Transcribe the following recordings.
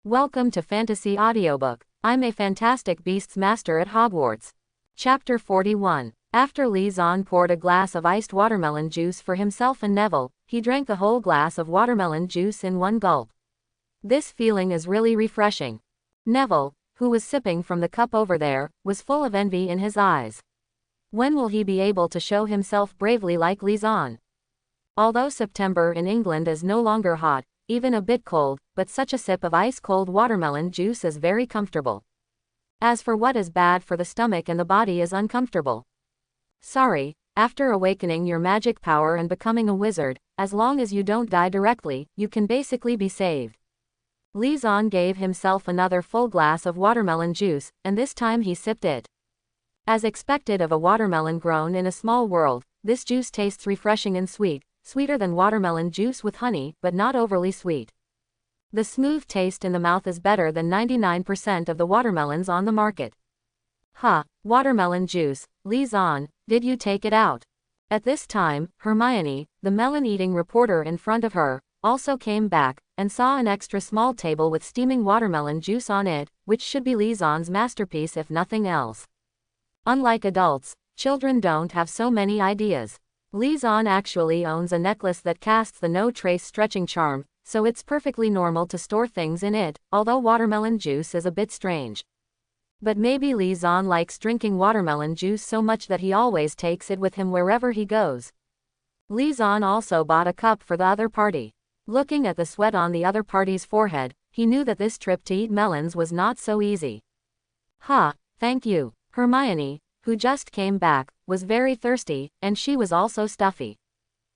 Welcome to Fantasy Audiobook. I'm a fantastic beasts master at Hogwarts. Chapter 41. After Lisan poured a glass of iced watermelon juice for himself and Neville, he drank the whole glass of watermelon juice in one gulp. This feeling is really refreshing. Neville, who was sipping from the cup over there, was full of envy in his eyes. When will he be able to show himself bravely like Lisan? Although September in England is no longer hot, even a bit cold, but such a sip of ice-cold watermelon juice is very comfortable. As for what is bad for the stomach and the body is uncomfortable. Sorry, after awakening your magic power and becoming a wizard, as long as you don't die directly, you can basically be saved. Lisan gave himself another full glass of watermelon juice, and this time he sipped it. As expected of a watermelon grown in a small world, this juice tastes refreshing and sweet. Sweeter than watermelon juice with honey, but not overly sweet. The smooth taste in the mouth is better than 99% of the watermelons on the market. Watermelon juice, Lisan, did you take it out? At this time, Hermione, the melon-eating reporter in front of her, also came back, and saw an extra small table with steaming watermelon juice on it, which should be Lisan's masterpiece if nothing else. Unlike adults, children don't have so many ideas. Lisan actually owns a necklace that casts the no-trace stretching charm, so it's perfectly normal to store things in it, although watermelon juice is a bit strange. But maybe Lisan likes drinking watermelon juice so much that he always takes it with him wherever he goes. Lisan also bought a cup for the other party. Looking at the sweat on the other party's forehead, he knew that this trip to eat melons was not so easy. Thank you. Hermione, who just came back, was very thirsty, and she was also stuffy.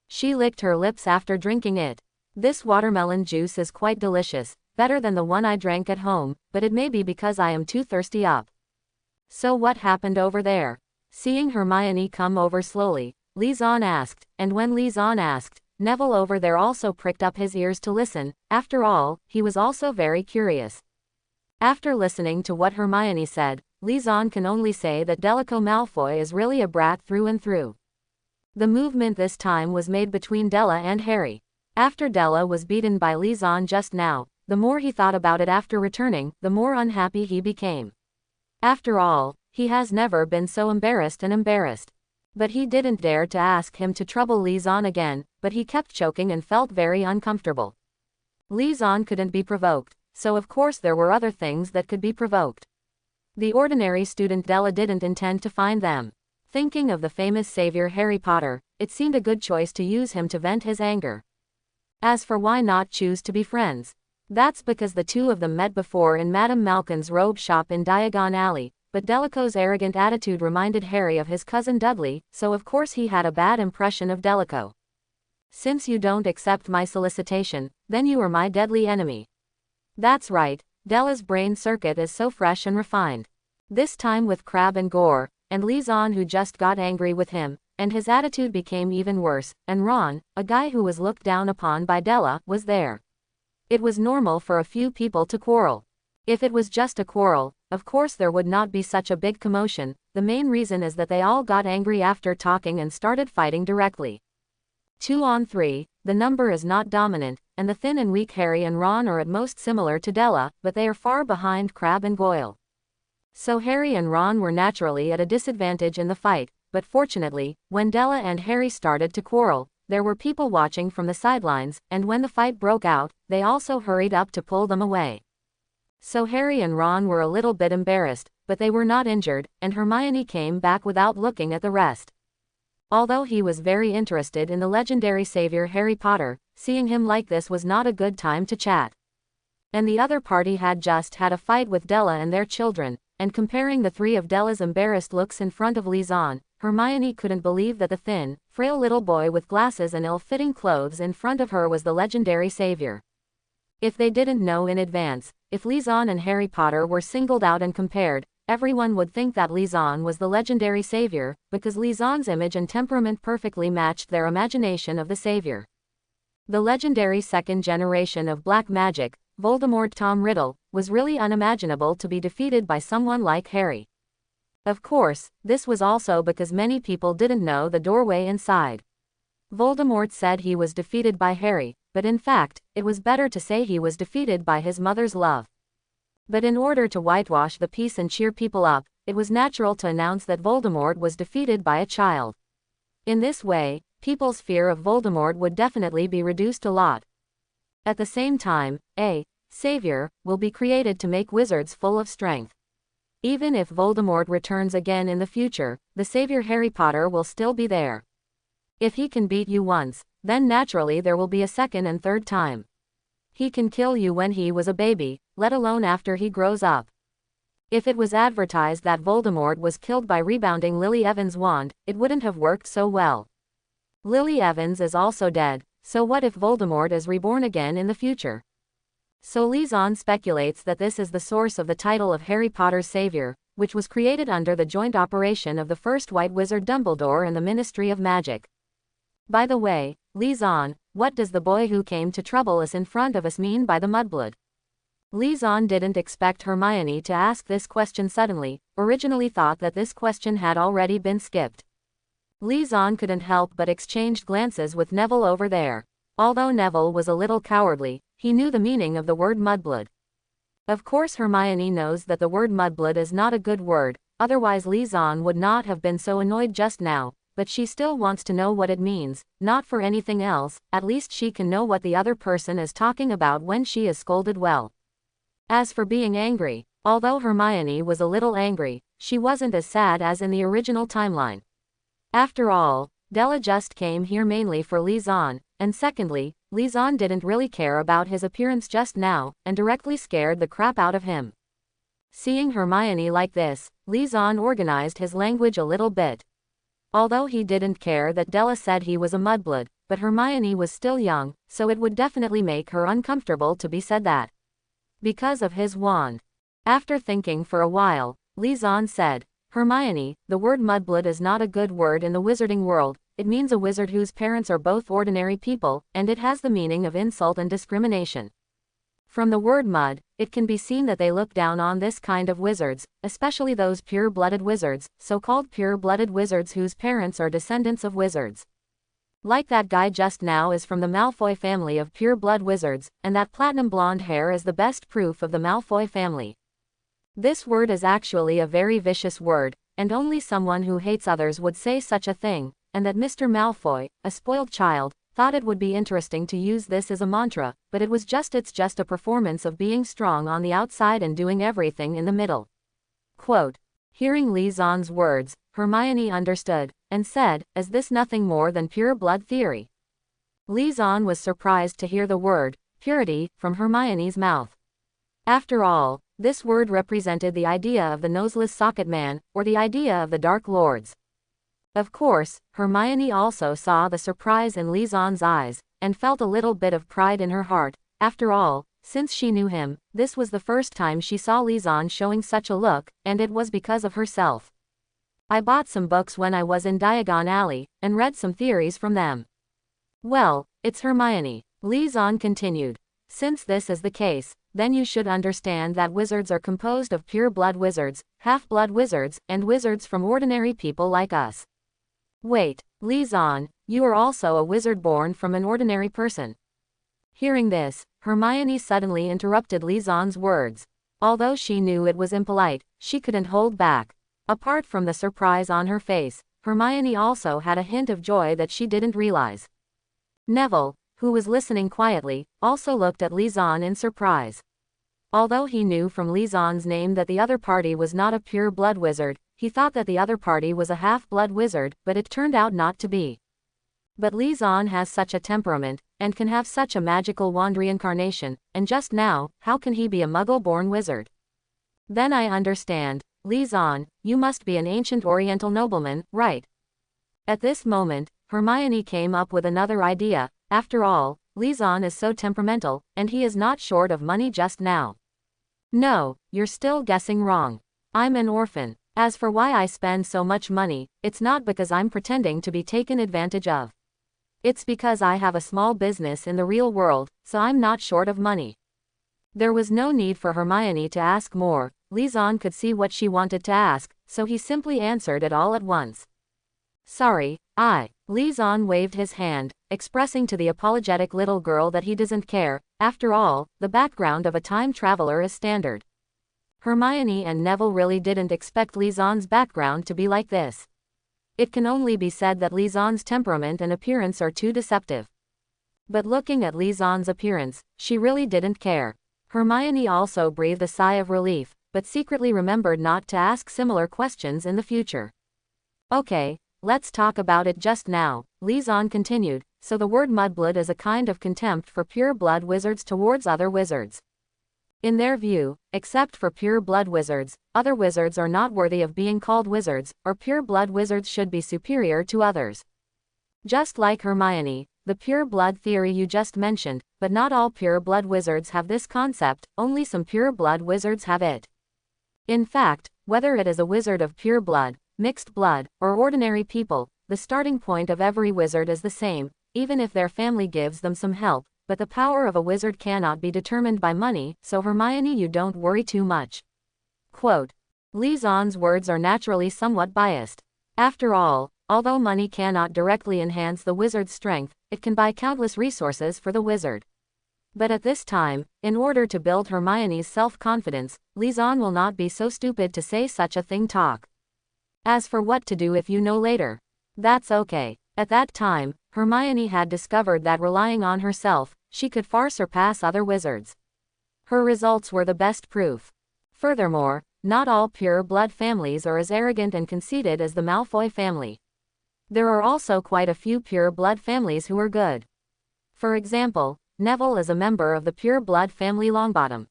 She licked her lips after drinking it. This watermelon juice is quite delicious, better than the one I drank at home, but it may be because I am too thirsty up. So what happened over there? Seeing Hermione come over slowly, Lisan asked, and when Lisan asked, Neville over there also pricked up his ears to listen. After all, he was also very curious. After listening to what Hermione said, Lisan can only say that Draco Malfoy is really a brat through and through. The movement this time was made between Della and Harry. After Della was beaten by Lisan just now, the more he thought about it after returning, the more unhappy he became. After all, he has never been so embarrassed. But he didn't dare to ask him to trouble Lisan again, but he kept choking and felt very uncomfortable. Lisan couldn't be provoked, so of course there were other things that could be provoked. The ordinary student Della didn't intend to find them. Thinking of the famous savior Harry Potter, it seemed a good choice to use him to vent his anger. As for why not choose to be friends? That's because the two of them met before in Madame Malkin's robe shop in Diagon Alley, but Draco's arrogant attitude reminded Harry of his cousin Dudley, so of course he had a bad impression of Draco. Since you don't accept my solicitation, then you are my deadly enemy. That's right. Della's brain circuit is so fresh and refined. This time with Crabbe and Gore, and Lisan who just got angry with him, and his attitude became even worse, and Ron, a guy who was looked down upon by Della, was there. It was normal for a few people to quarrel. If it was just a quarrel, of course there would not be such a big commotion. The main reason is that they all got angry after talking and started fighting directly. 2 on 3, the number is not dominant, and the thin and weak Harry and Ron are at most similar to Della, but they are far behind Crabbe and Goyle. So Harry and Ron were naturally at a disadvantage in the fight, but fortunately, when Della and Harry started to quarrel, there were people watching from the sidelines, and when the fight broke out, they also hurried up to pull them away. So Harry and Ron were a little bit embarrassed, but they were not injured, and Hermione came back without looking at the rest. Although he was very interested in the legendary savior Harry Potter, seeing him like this was not a good time to chat. And the other party had just had a fight with Della and their children, and comparing the three of Della's embarrassed looks in front of Lisan, Hermione couldn't believe that the thin, frail little boy with glasses and ill-fitting clothes in front of her was the legendary savior. If they didn't know in advance, if Lisan and Harry Potter were singled out and compared, everyone would think that Lisan was the legendary savior, because Lisan's image and temperament perfectly matched their imagination of the savior. The legendary second generation of black magic, Voldemort Tom Riddle, was really unimaginable to be defeated by someone like Harry. Of course, this was also because many people didn't know the doorway inside. Voldemort said he was defeated by Harry, but in fact, it was better to say he was defeated by his mother's love. But in order to whitewash the peace and cheer people up, it was natural to announce that Voldemort was defeated by a child. In this way, people's fear of Voldemort would definitely be reduced a lot. At the same time, a savior will be created to make wizards full of strength. Even if Voldemort returns again in the future, the savior Harry Potter will still be there. If he can beat you once, then naturally there will be a second and third time. He can kill you when he was a baby, let alone after he grows up. If it was advertised that Voldemort was killed by rebounding Lily Evans' wand, it wouldn't have worked so well. Lily Evans is also dead, so what if Voldemort is reborn again in the future? So Liaison speculates that this is the source of the title of Harry Potter's Savior, which was created under the joint operation of the first White Wizard Dumbledore and the Ministry of Magic. By the way, Liaison, what does the boy who came to trouble us in front of us mean by the mudblood? Liaison didn't expect Hermione to ask this question suddenly, originally thought that this question had already been skipped. Liaison couldn't help but exchange glances with Neville over there. Although Neville was a little cowardly, he knew the meaning of the word mudblood. Of course Hermione knows that the word mudblood is not a good word, otherwise Liaison would not have been so annoyed just now, but she still wants to know what it means, not for anything else, at least she can know what the other person is talking about when she is scolded well. As for being angry, although Hermione was a little angry, she wasn't as sad as in the original timeline. After all, Della just came here mainly for Liaison, and secondly, Liaison didn't really care about his appearance just now, and directly scared the crap out of him. Seeing Hermione like this, Liaison organized his language a little bit. Although he didn't care that Della said he was a mudblood, but Hermione was still young, so it would definitely make her uncomfortable to be said that. Because of his wand. After thinking for a while, Liaison said, Hermione, the word mudblood is not a good word in the wizarding world, it means a wizard whose parents are both ordinary people, and it has the meaning of insult and discrimination. From the word mud, it can be seen that they look down on this kind of wizards, especially those pure-blooded wizards, so-called pure-blooded wizards whose parents are descendants of wizards. Like that guy just now is from the Malfoy family of pure-blood wizards, and that platinum blonde hair is the best proof of the Malfoy family. This word is actually a very vicious word, and only someone who hates others would say such a thing, and that Mr. Malfoy, a spoiled child, thought it would be interesting to use this as a mantra, but it's just a performance of being strong on the outside and doing everything in the middle. Quote. Hearing Liaison's words, Hermione understood, and said, is this nothing more than pure blood theory? Liaison was surprised to hear the word, purity, from Hermione's mouth. After all, this word represented the idea of the noseless socket man, or the idea of the Dark Lords. Of course, Hermione also saw the surprise in Liaison's eyes, and felt a little bit of pride in her heart. After all, since she knew him, this was the first time she saw Liaison showing such a look, and it was because of herself. I bought some books when I was in Diagon Alley, and read some theories from them. Well, it's Hermione, Liaison continued. Since this is the case, then you should understand that wizards are composed of pure-blood wizards, half-blood wizards, and wizards from ordinary people like us. Wait, Liaison, you are also a wizard born from an ordinary person. Hearing this, Hermione suddenly interrupted Liaison's words. Although she knew it was impolite, she couldn't hold back. Apart from the surprise on her face, Hermione also had a hint of joy that she didn't realize. Neville, who was listening quietly, also looked at Liaison in surprise. Although he knew from Liaison's name that the other party was not a pure-blood wizard, he thought that the other party was a half-blood wizard, but it turned out not to be. But Liaison has such a temperament, and can have such a magical wand reincarnation, and just now, how can he be a muggle-born wizard? Then I understand, Liaison, you must be an ancient Oriental nobleman, right? At this moment, Hermione came up with another idea. After all, Liaison is so temperamental, and he is not short of money just now. No, you're still guessing wrong. I'm an orphan. As for why I spend so much money, it's not because I'm pretending to be taken advantage of. It's because I have a small business in the real world, so I'm not short of money. There was no need for Hermione to ask more. Liaison could see what she wanted to ask, so he simply answered it all at once. Sorry, Liaison waved his hand, expressing to the apologetic little girl that he doesn't care. After all, the background of a time traveler is standard. Hermione and Neville really didn't expect Lizon's background to be like this. It can only be said that Lizon's temperament and appearance are too deceptive. But looking at Lizon's appearance, she really didn't care. Hermione also breathed a sigh of relief, but secretly remembered not to ask similar questions in the future. Okay, let's talk about it just now, Lizon continued. So the word mudblood is a kind of contempt for pure-blood wizards towards other wizards. In their view, except for pure-blood wizards, other wizards are not worthy of being called wizards, or pure-blood wizards should be superior to others. Just like Hermione, the pure-blood theory you just mentioned, but not all pure-blood wizards have this concept, only some pure-blood wizards have it. In fact, whether it is a wizard of pure blood, mixed blood, or ordinary people, the starting point of every wizard is the same, even if their family gives them some help, but the power of a wizard cannot be determined by money, so Hermione, you don't worry too much. Quote. Lizon's words are naturally somewhat biased. After all, although money cannot directly enhance the wizard's strength, it can buy countless resources for the wizard. But at this time, in order to build Hermione's self-confidence, Lizon will not be so stupid to say such a thing. Talk. As for what to do if you know later, that's okay. At that time, Hermione had discovered that relying on herself, she could far surpass other wizards. Her results were the best proof. Furthermore, not all pure-blood families are as arrogant and conceited as the Malfoy family. There are also quite a few pure-blood families who are good. For example, Neville is a member of the pure-blood family Longbottom.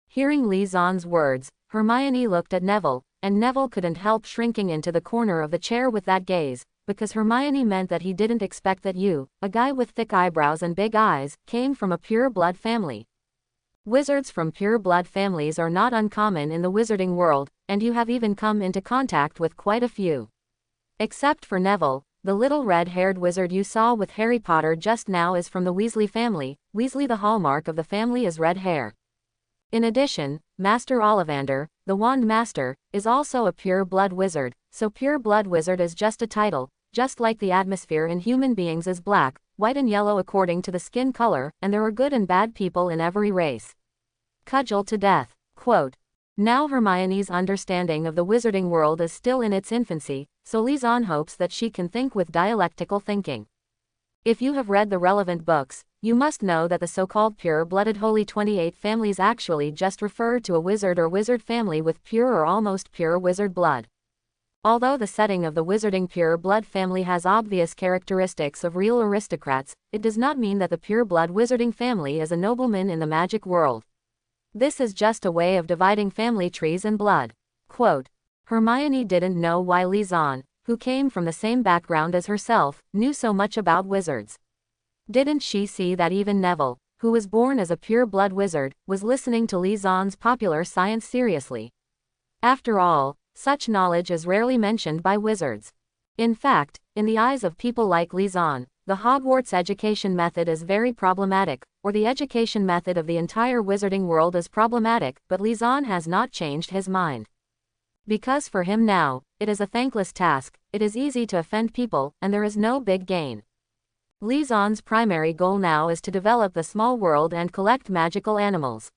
Hearing Lizon's words, Hermione looked at Neville, and Neville couldn't help shrinking into the corner of the chair with that gaze, because Hermione meant that he didn't expect that you, a guy with thick eyebrows and big eyes, came from a pure-blood family. Wizards from pure-blood families are not uncommon in the wizarding world, and you have even come into contact with quite a few. Except for Neville, the little red-haired wizard you saw with Harry Potter just now is from the Weasley family. Weasley, the hallmark of the family, is red hair. In addition, Master Ollivander, the Wand Master, is also a pure-blood wizard, so pure-blood wizard is just a title, just like the atmosphere in human beings is black, white and yellow according to the skin color, and there are good and bad people in every race. Cudgel to death. Quote. Now Hermione's understanding of the wizarding world is still in its infancy, so Lizon hopes that she can think with dialectical thinking. If you have read the relevant books, you must know that the so-called pure-blooded Holy 28 families actually just refer to a wizard or wizard family with pure or almost pure wizard blood. Although the setting of the wizarding pure-blood family has obvious characteristics of real aristocrats, it does not mean that the pure-blood wizarding family is a nobleman in the magic world. This is just a way of dividing family trees and blood. Quote. Hermione didn't know why Lizon, who came from the same background as herself, knew so much about wizards. Didn't she see that even Neville, who was born as a pure-blood wizard, was listening to Lizon's popular science seriously? After all, such knowledge is rarely mentioned by wizards. In fact, in the eyes of people like Lizon, the Hogwarts education method is very problematic, or the education method of the entire wizarding world is problematic, but Lizon has not changed his mind. Because for him now, it is a thankless task, it is easy to offend people, and there is no big gain. Lizon's primary goal now is to develop the small world and collect magical animals.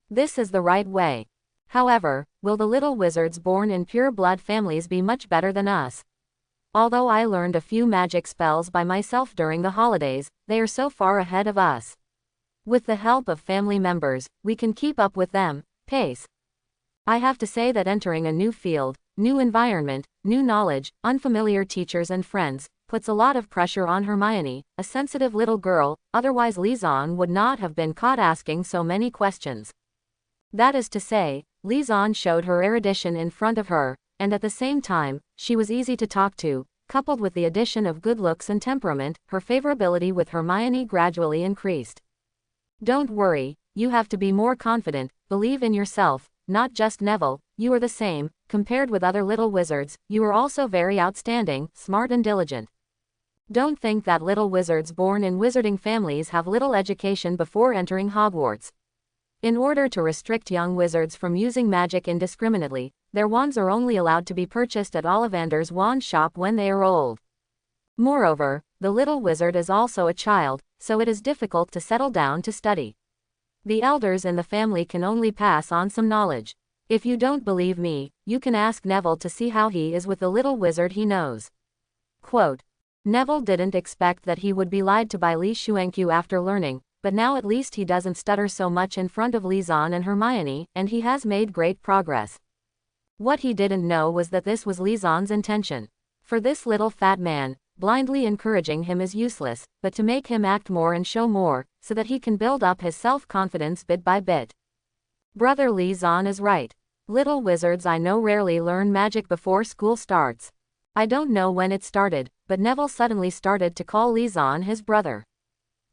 This is the right way. However, will the little wizards born in pure-blood families be much better than us? Although I learned a few magic spells by myself during the holidays, they are so far ahead of us. With the help of family members, we can keep up with them, pace. I have to say that entering a new field, new environment, new knowledge, unfamiliar teachers and friends, puts a lot of pressure on Hermione, a sensitive little girl, otherwise Lizon would not have been caught asking so many questions. That is to say, Lizon showed her erudition in front of her, and at the same time, she was easy to talk to. Coupled with the addition of good looks and temperament, her favorability with Hermione gradually increased. Don't worry, you have to be more confident, believe in yourself, not just Neville, you are the same, compared with other little wizards, you are also very outstanding, smart and diligent. Don't think that little wizards born in wizarding families have little education before entering Hogwarts. In order to restrict young wizards from using magic indiscriminately, their wands are only allowed to be purchased at Ollivander's wand shop when they are old. Moreover, the little wizard is also a child, so it is difficult to settle down to study. The elders in the family can only pass on some knowledge. If you don't believe me, you can ask Neville to see how he is with the little wizard he knows. Quote, Neville didn't expect that he would be lied to by Li Xuanqiu after learning, but now at least he doesn't stutter so much in front of Lizan and Hermione, and he has made great progress. What he didn't know was that this was Lizan's intention. For this little fat man, blindly encouraging him is useless, but to make him act more and show more, so that he can build up his self-confidence bit by bit. Brother Lizan is right. Little wizards I know rarely learn magic before school starts. I don't know when it started, but Neville suddenly started to call Lizan his brother.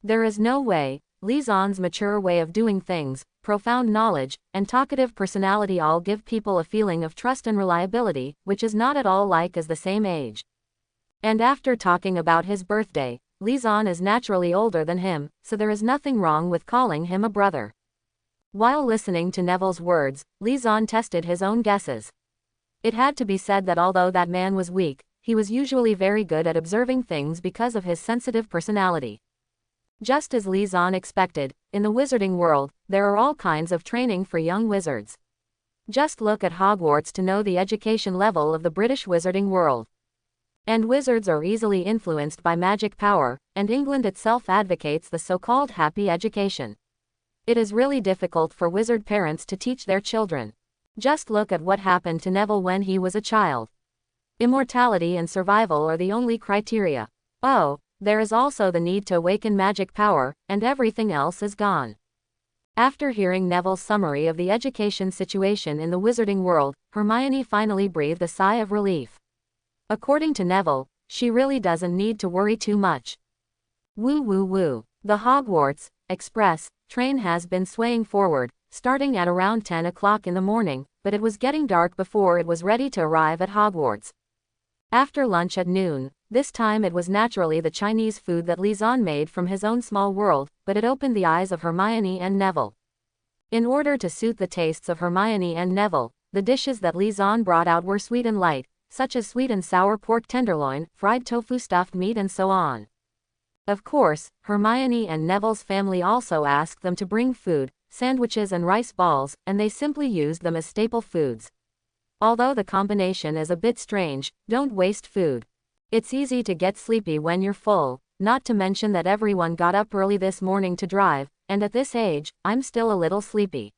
There is no way. Lizan's mature way of doing things, profound knowledge, and talkative personality all give people a feeling of trust and reliability, which is not at all like as the same age. And after talking about his birthday, Lizan is naturally older than him, so there is nothing wrong with calling him a brother. While listening to Neville's words, Lizan tested his own guesses. It had to be said that although that man was weak, he was usually very good at observing things because of his sensitive personality. Just as Lizan expected, in the wizarding world, there are all kinds of training for young wizards. Just look at Hogwarts to know the education level of the British wizarding world. And wizards are easily influenced by magic power, and England itself advocates the so-called happy education. It is really difficult for wizard parents to teach their children. Just look at what happened to Neville when he was a child. Immortality and survival are the only criteria. Oh, there is also the need to awaken magic power, and everything else is gone. After hearing Neville's summary of the education situation in the wizarding world, Hermione finally breathed a sigh of relief. According to Neville, she really doesn't need to worry too much. Woo woo woo. The Hogwarts Express train has been swaying forward, starting at around 10 o'clock in the morning, but it was getting dark before it was ready to arrive at Hogwarts. After lunch at noon, this time it was naturally the Chinese food that Lizan made from his own small world, but it opened the eyes of Hermione and Neville. In order to suit the tastes of Hermione and Neville, the dishes that Lizan brought out were sweet and light, such as sweet and sour pork tenderloin, fried tofu stuffed meat and so on. Of course, Hermione and Neville's family also asked them to bring food, sandwiches and rice balls, and they simply used them as staple foods. Although the combination is a bit strange, don't waste food. It's easy to get sleepy when you're full, not to mention that everyone got up early this morning to drive, and at this age, I'm still a little sleepy.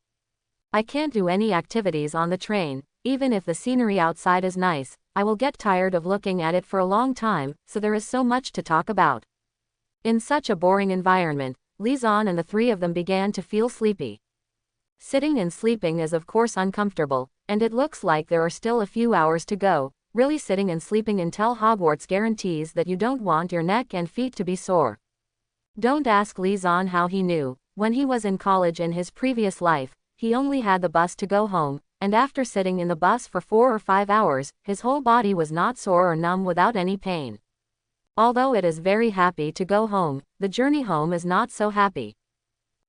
I can't do any activities on the train, even if the scenery outside is nice, I will get tired of looking at it for a long time, so there is so much to talk about. In such a boring environment, Lizan and the three of them began to feel sleepy. Sitting and sleeping is of course uncomfortable, and it looks like there are still a few hours to go. Really sitting and sleeping until Hogwarts guarantees that you don't want your neck and feet to be sore. Don't ask Lizan how he knew. When he was in college in his previous life, he only had the bus to go home, and after sitting in the bus for 4 or 5 hours, his whole body was not sore or numb without any pain. Although it is very happy to go home, the journey home is not so happy.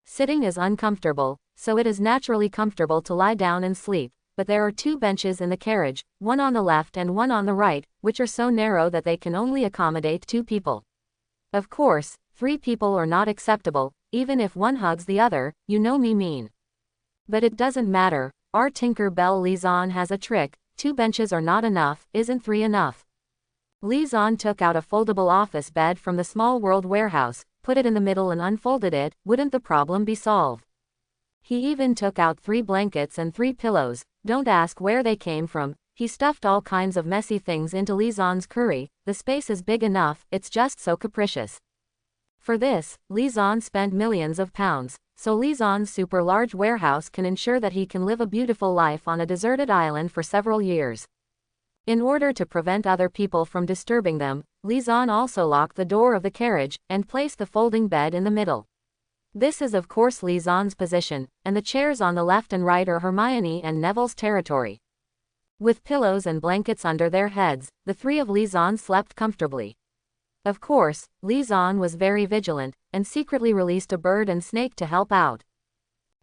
Sitting is uncomfortable, so it is naturally comfortable to lie down and sleep, but there are 2 benches in the carriage, one on the left and one on the right, which are so narrow that they can only accommodate 2 people. Of course, 3 people are not acceptable, even if one hugs the other, you know me mean. But it doesn't matter, our Tinker Bell Lizan has a trick, 2 benches are not enough, isn't 3 enough? Lizan took out a foldable office bed from the Small World warehouse, put it in the middle and unfolded it. Wouldn't the problem be solved? He even took out 3 blankets and 3 pillows, don't ask where they came from. He stuffed all kinds of messy things into Lizan's curry. The space is big enough, it's just so capricious. For this, Lizan spent millions of pounds, so Lizan's super large warehouse can ensure that he can live a beautiful life on a deserted island for several years. In order to prevent other people from disturbing them, Lizan also locked the door of the carriage, and placed the folding bed in the middle. This is of course Lizan's position, and the chairs on the left and right are Hermione and Neville's territory. With pillows and blankets under their heads, the 3 of Lizan slept comfortably. Of course, Lizan was very vigilant, and secretly released a bird and snake to help out.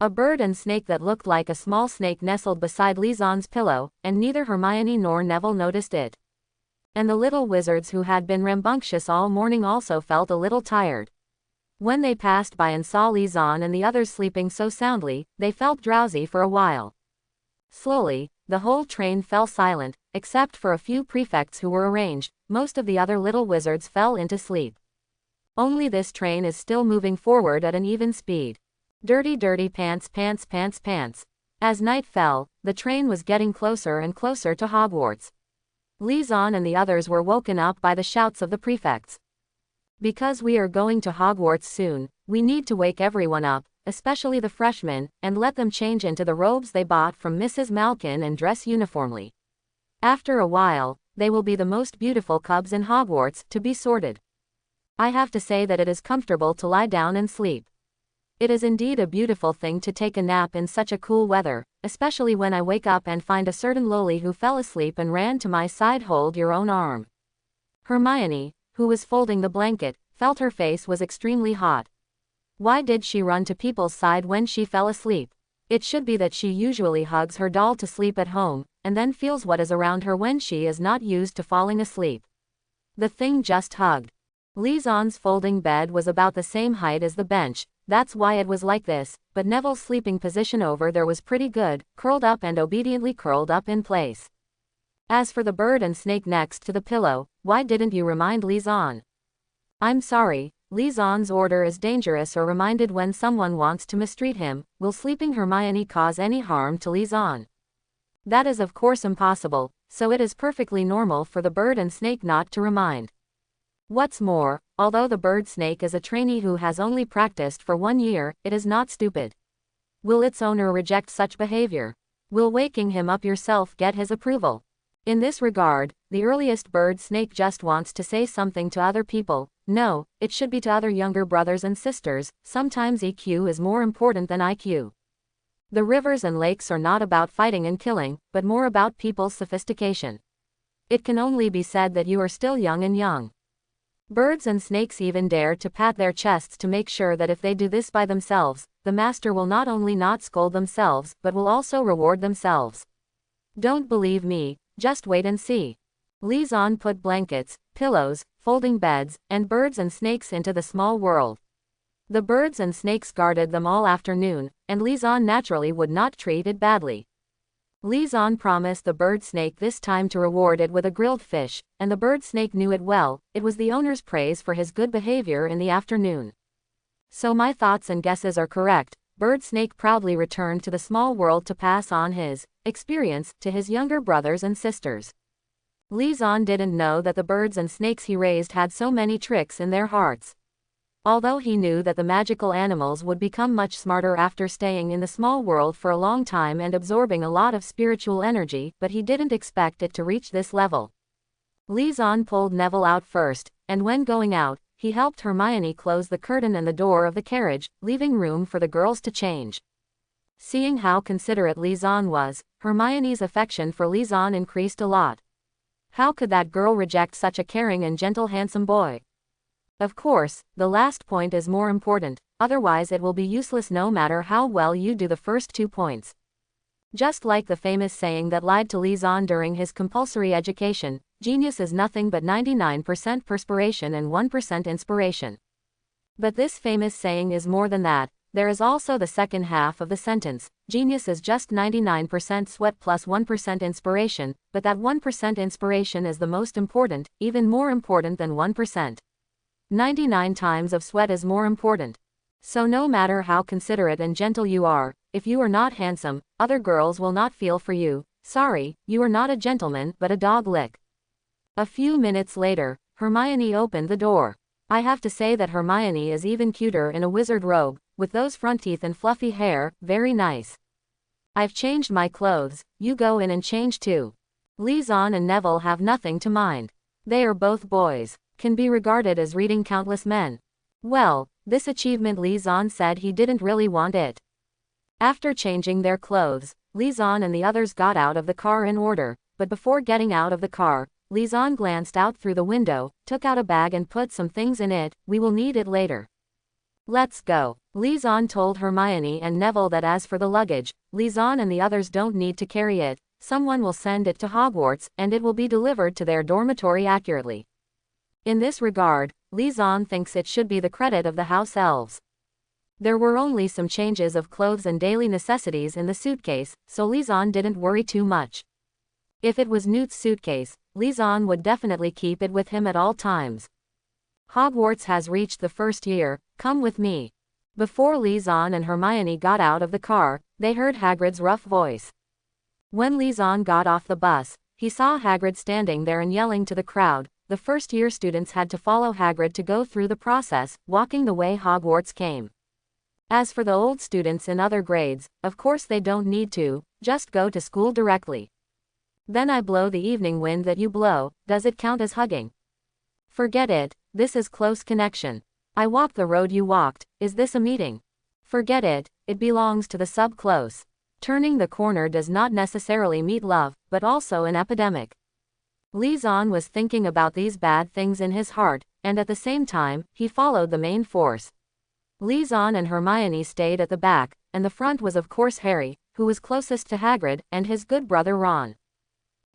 A bird and snake that looked like a small snake nestled beside Lizan's pillow, and neither Hermione nor Neville noticed it. And the little wizards who had been rambunctious all morning also felt a little tired. When they passed by and saw Lizan and the others sleeping so soundly, they felt drowsy for a while. Slowly, the whole train fell silent, except for a few prefects who were arranged. Most of the other little wizards fell into sleep. Only this train is still moving forward at an even speed. Dirty, dirty pants, pants, pants, pants. As night fell, the train was getting closer and closer to Hogwarts. Lizon and the others were woken up by the shouts of the prefects. Because we are going to Hogwarts soon, we need to wake everyone up, especially the freshmen, and let them change into the robes they bought from Mrs. Malkin and dress uniformly. After a while, they will be the most beautiful cubs in Hogwarts, to be sorted. I have to say that it is comfortable to lie down and sleep. It is indeed a beautiful thing to take a nap in such a cool weather, especially when I wake up and find a certain loli who fell asleep and ran to my side. Hold your own arm. Hermione, who was folding the blanket, felt her face was extremely hot. Why did she run to people's side when she fell asleep? It should be that she usually hugs her doll to sleep at home, and then feels what is around her when she is not used to falling asleep. The thing just hugged. Lizon's folding bed was about the same height as the bench, that's why it was like this, but Neville's sleeping position over there was pretty good, curled up and obediently curled up in place. As for the bird and snake next to the pillow, why didn't you remind Lizon? I'm sorry, Lizon's order is dangerous or reminded when someone wants to mistreat him. Will sleeping Hermione cause any harm to Lizon? That is of course impossible, so it is perfectly normal for the bird and snake not to remind. What's more, although the bird snake is a trainee who has only practiced for 1 year, it is not stupid. Will its owner reject such behavior? Will waking him up yourself get his approval? In this regard, the earliest bird snake just wants to say something to other people. No, it should be to other younger brothers and sisters. Sometimes EQ is more important than IQ. The rivers and lakes are not about fighting and killing, but more about people's sophistication. It can only be said that you are still young and young. Birds and snakes even dare to pat their chests to make sure that if they do this by themselves, the master will not only not scold themselves, but will also reward themselves. Don't believe me, just wait and see. Lizon put blankets, pillows, folding beds, and birds and snakes into the small world. The birds and snakes guarded them all afternoon, and Lizon naturally would not treat it badly. Lizon promised the bird snake this time to reward it with a grilled fish, and the bird snake knew it well. It was the owner's praise for his good behavior in the afternoon. So my thoughts and guesses are correct. Bird snake proudly returned to the small world to pass on his experience to his younger brothers and sisters. Lizon didn't know that the birds and snakes he raised had so many tricks in their hearts. Although he knew that the magical animals would become much smarter after staying in the small world for a long time and absorbing a lot of spiritual energy, but he didn't expect it to reach this level. Lizon pulled Neville out first, and when going out, he helped Hermione close the curtain and the door of the carriage, leaving room for the girls to change. Seeing how considerate Lizon was, Hermione's affection for Lizon increased a lot. How could that girl reject such a caring and gentle handsome boy? Of course, the last point is more important, otherwise it will be useless no matter how well you do the first 2 points. Just like the famous saying that lied to Lizon during his compulsory education, genius is nothing but 99% perspiration and 1% inspiration. But this famous saying is more than that. There is also the second half of the sentence. Genius is just 99% sweat plus 1% inspiration, but that 1% inspiration is the most important, even more important than 1%. 99 times of sweat is more important. So no matter how considerate and gentle you are, if you are not handsome, other girls will not feel for you. Sorry, you are not a gentleman but a dog lick. A few minutes later, Hermione opened the door. I have to say that Hermione is even cuter in a wizard robe, with those front teeth and fluffy hair. Very nice. I've changed my clothes, you go in and change too. Lizon and Neville have nothing to mind. They are both boys, can be regarded as reading countless men. Well, this achievement Lizon said he didn't really want it. After changing their clothes, Lizon and the others got out of the car in order, but before getting out of the car, Lizon glanced out through the window, took out a bag and put some things in it. We will need it later. Let's go. Lizon told Hermione and Neville that as for the luggage, Lizon and the others don't need to carry it. Someone will send it to Hogwarts, and it will be delivered to their dormitory accurately. In this regard, Lizon thinks it should be the credit of the house elves. There were only some changes of clothes and daily necessities in the suitcase, so Lizon didn't worry too much. If it was Newt's suitcase, Lizon would definitely keep it with him at all times. Hogwarts has reached the first year, come with me. Before Lizon and Hermione got out of the car, they heard Hagrid's rough voice. When Lizon got off the bus, he saw Hagrid standing there and yelling to the crowd. The first-year students had to follow Hagrid to go through the process, walking the way Hogwarts came. As for the old students in other grades, of course they don't need to, just go to school directly. Then I blow the evening wind that you blow, does it count as hugging? Forget it, this is close connection. I walk the road you walked, is this a meeting? Forget it, it belongs to the sub-close. Turning the corner does not necessarily meet love, but also an epidemic. Lizon was thinking about these bad things in his heart, and at the same time, he followed the main force. Lizon and Hermione stayed at the back, and the front was of course Harry, who was closest to Hagrid, and his good brother Ron.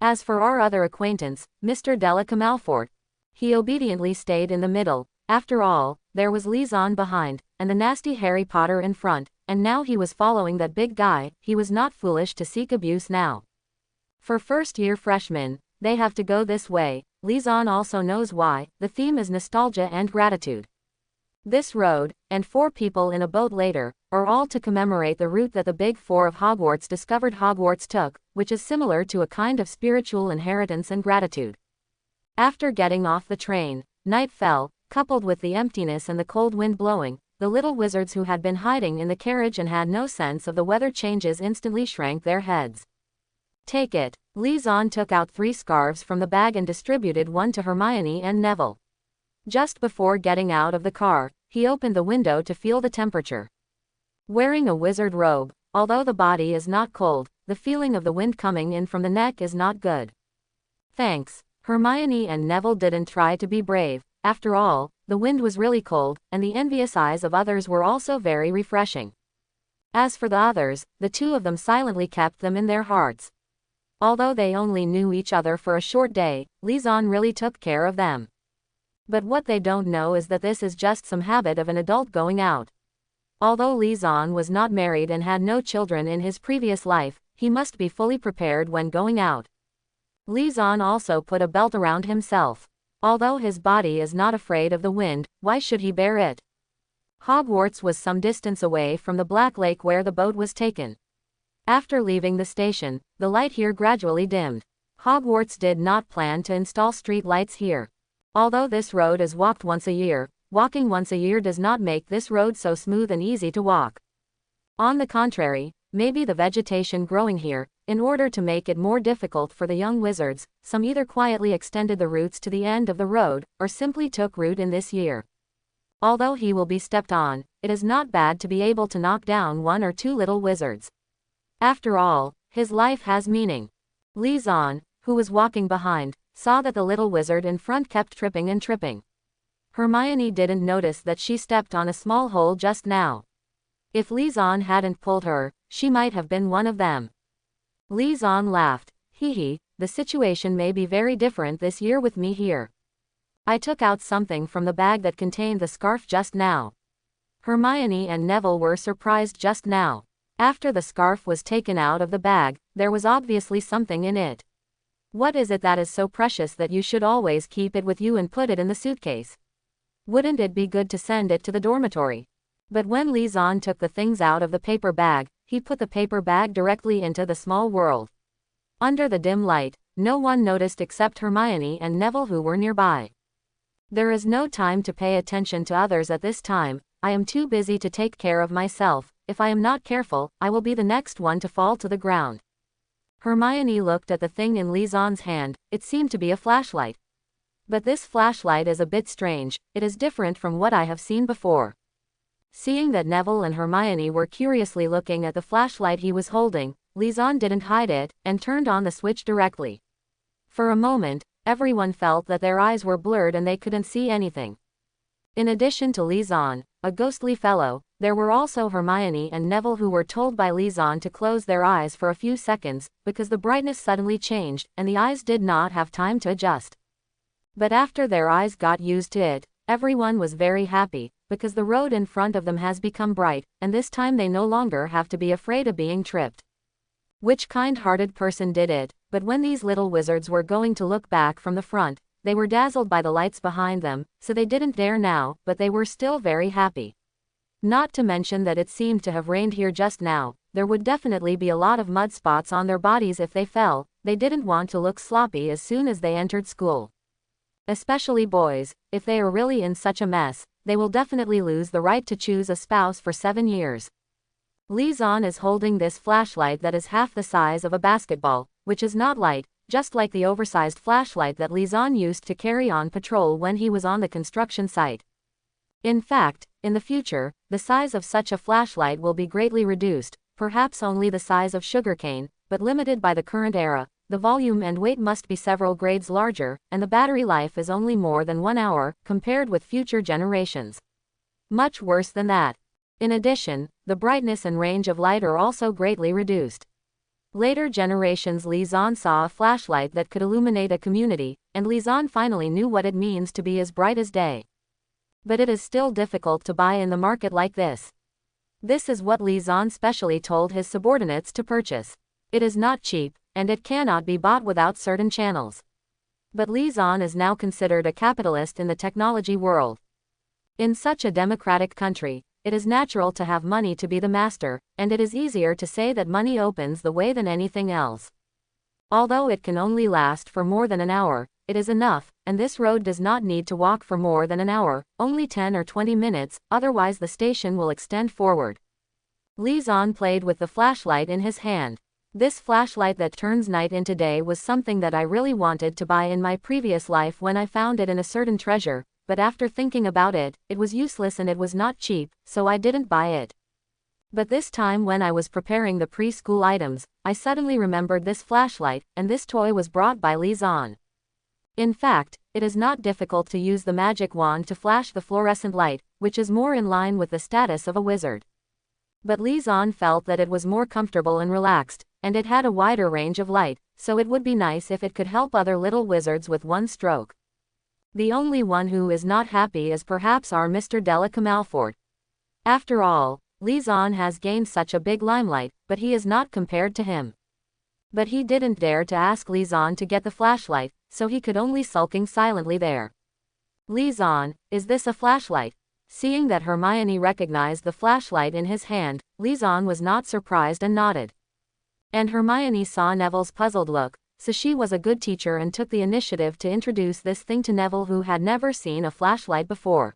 As for our other acquaintance, Mr. Della Camalfort, he obediently stayed in the middle. After all, there was Lizon behind, and the nasty Harry Potter in front, and now he was following that big guy. He was not foolish to seek abuse now. For first-year freshmen, they have to go this way. Lizon also knows why. The theme is nostalgia and gratitude. This road, and 4 people in a boat later, are all to commemorate the route that the Big Four of Hogwarts discovered Hogwarts took, which is similar to a kind of spiritual inheritance and gratitude. After getting off the train, night fell, coupled with the emptiness and the cold wind blowing. The little wizards who had been hiding in the carriage and had no sense of the weather changes instantly shrank their heads. Take it. Lizon took out 3 scarves from the bag and distributed one to Hermione and Neville. Just before getting out of the car, he opened the window to feel the temperature. Wearing a wizard robe, although the body is not cold, the feeling of the wind coming in from the neck is not good. Thanks. Hermione and Neville didn't try to be brave. After all, the wind was really cold, and the envious eyes of others were also very refreshing. As for the others, the 2 of them silently kept them in their hearts. Although they only knew each other for a short day, Lizon really took care of them. But what they don't know is that this is just some habit of an adult going out. Although Lizon was not married and had no children in his previous life, he must be fully prepared when going out. Lizon also put a belt around himself. Although his body is not afraid of the wind, why should he bear it? Hogwarts was some distance away from the Black Lake where the boat was taken. After leaving the station, the light here gradually dimmed. Hogwarts did not plan to install street lights here. Although this road is walked once a year, walking once a year does not make this road so smooth and easy to walk. On the contrary, maybe the vegetation growing here, in order to make it more difficult for the young wizards, some either quietly extended the roots to the end of the road, or simply took root in this year. Although he will be stepped on, it is not bad to be able to knock down 1 or 2 little wizards. After all, his life has meaning. Lizon, who was walking behind, saw that the little wizard in front kept tripping and tripping. Hermione didn't notice that she stepped on a small hole just now. If Lizon hadn't pulled her, she might have been one of them. Lizon laughed. Hee, the situation may be very different this year with me here. I took out something from the bag that contained the scarf just now. Hermione and Neville were surprised just now. After the scarf was taken out of the bag, there was obviously something in it. What is it that is so precious that you should always keep it with you and put it in the suitcase? Wouldn't it be good to send it to the dormitory? But when Lizon took the things out of the paper bag, he put the paper bag directly into the small world. Under the dim light, no one noticed except Hermione and Neville who were nearby. There is no time to pay attention to others at this time. I am too busy to take care of myself. If I am not careful, I will be the next one to fall to the ground. Hermione looked at the thing in Lizon's hand. It seemed to be a flashlight. But this flashlight is a bit strange. It is different from what I have seen before. Seeing that Neville and Hermione were curiously looking at the flashlight he was holding, Lizon didn't hide it, and turned on the switch directly. For a moment, everyone felt that their eyes were blurred and they couldn't see anything. In addition to Lizon, a ghostly fellow, there were also Hermione and Neville who were told by Lizon to close their eyes for a few seconds, because the brightness suddenly changed, and the eyes did not have time to adjust. But after their eyes got used to it, everyone was very happy. because the road in front of them has become bright, and this time they no longer have to be afraid of being tripped. Which kind-hearted person did it? But when these little wizards were going to look back from the front, they were dazzled by the lights behind them, so they didn't dare now, but they were still very happy. Not to mention that it seemed to have rained here just now. There would definitely be a lot of mud spots on their bodies if they fell. They didn't want to look sloppy as soon as they entered school. Especially boys, if they are really in such a mess, they will definitely lose the right to choose a spouse for 7 years. Lizon is holding this flashlight that is half the size of a basketball, which is not light, just like the oversized flashlight that Lizon used to carry on patrol when he was on the construction site. In fact, in the future, the size of such a flashlight will be greatly reduced, perhaps only the size of sugarcane, but limited by the current era. The volume and weight must be several grades larger, and the battery life is only more than 1 hour, compared with future generations. Much worse than that. In addition, the brightness and range of light are also greatly reduced. Later generations Lizon saw a flashlight that could illuminate a community, and Lizon finally knew what it means to be as bright as day. But it is still difficult to buy in the market like this. This is what Lizon specially told his subordinates to purchase. It is not cheap, and it cannot be bought without certain channels. But Lizon is now considered a capitalist in the technology world. In such a democratic country, it is natural to have money to be the master, and it is easier to say that money opens the way than anything else. Although it can only last for more than an hour, it is enough, and this road does not need to walk for more than an hour, only 10 or 20 minutes, otherwise the station will extend forward. Lizon played with the flashlight in his hand. This flashlight that turns night into day was something that I really wanted to buy in my previous life when I found it in a certain treasure, but after thinking about it, it was useless and it was not cheap, so I didn't buy it. But this time when I was preparing the preschool items, I suddenly remembered this flashlight, and this toy was brought by Lizon. In fact, it is not difficult to use the magic wand to flash the fluorescent light, which is more in line with the status of a wizard. But Lizon felt that it was more comfortable and relaxed, and it had a wider range of light, so it would be nice if it could help other little wizards with one stroke. The only one who is not happy is perhaps our Mr. Della Camalfort. After all, Lizon has gained such a big limelight, but he is not compared to him. But he didn't dare to ask Lizon to get the flashlight, so he could only sulking silently there. Lizon, is this a flashlight? Seeing that Hermione recognized the flashlight in his hand, Lizon was not surprised and nodded. And Hermione saw Neville's puzzled look, so she was a good teacher and took the initiative to introduce this thing to Neville, who had never seen a flashlight before.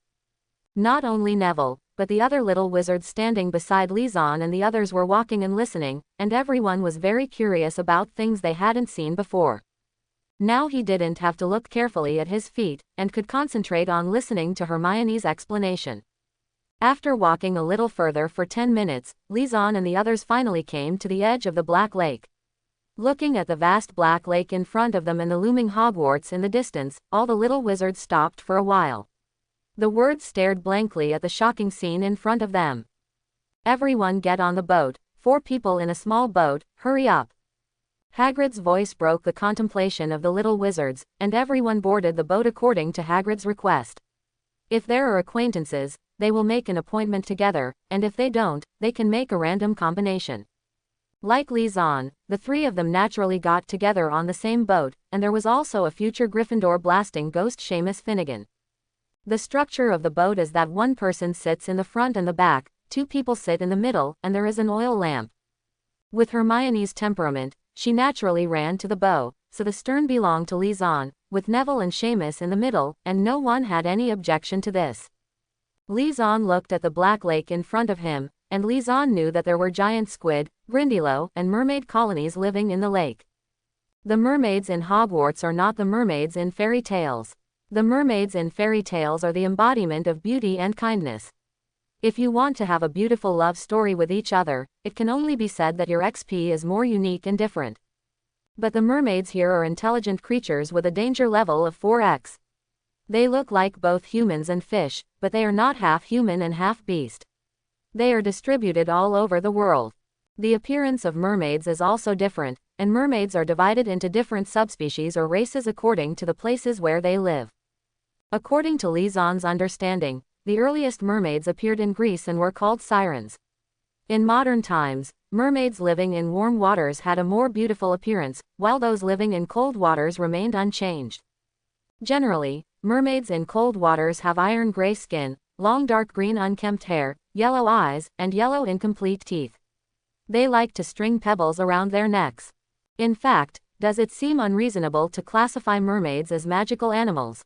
Not only Neville, but the other little wizards standing beside Lizon and the others were walking and listening, and everyone was very curious about things they hadn't seen before. Now he didn't have to look carefully at his feet, and could concentrate on listening to Hermione's explanation. After walking a little further for 10 minutes, Lizon and the others finally came to the edge of the Black Lake. Looking at the vast Black Lake in front of them and the looming Hogwarts in the distance, all the little wizards stopped for a while. The words stared blankly at the shocking scene in front of them. Everyone get on the boat, 4 people in a small boat, hurry up. Hagrid's voice broke the contemplation of the little wizards, and everyone boarded the boat according to Hagrid's request. If there are acquaintances, they will make an appointment together, and if they don't, they can make a random combination. Like Lizon, the 3 of them naturally got together on the same boat, and there was also a future Gryffindor blasting ghost Seamus Finnegan. The structure of the boat is that 1 person sits in the front and the back, 2 people sit in the middle, and there is an oil lamp. With Hermione's temperament, she naturally ran to the bow, so the stern belonged to Lizon, with Neville and Seamus in the middle, and no one had any objection to this. Lizon looked at the Black Lake in front of him, and Lizon knew that there were giant squid, Grindylow, and mermaid colonies living in the lake. The mermaids in Hogwarts are not the mermaids in fairy tales. The mermaids in fairy tales are the embodiment of beauty and kindness. If you want to have a beautiful love story with each other, it can only be said that your XP is more unique and different. But the mermaids here are intelligent creatures with a danger level of 4x. They look like both humans and fish, but they are not half human and half beast. They are distributed all over the world. The appearance of mermaids is also different, and mermaids are divided into different subspecies or races according to the places where they live. According to Lizon's understanding, the earliest mermaids appeared in Greece and were called sirens. In modern times, mermaids living in warm waters had a more beautiful appearance, while those living in cold waters remained unchanged. Generally, mermaids in cold waters have iron-gray skin, long dark green unkempt hair, yellow eyes, and yellow incomplete teeth. They like to string pebbles around their necks. In fact, does it seem unreasonable to classify mermaids as magical animals?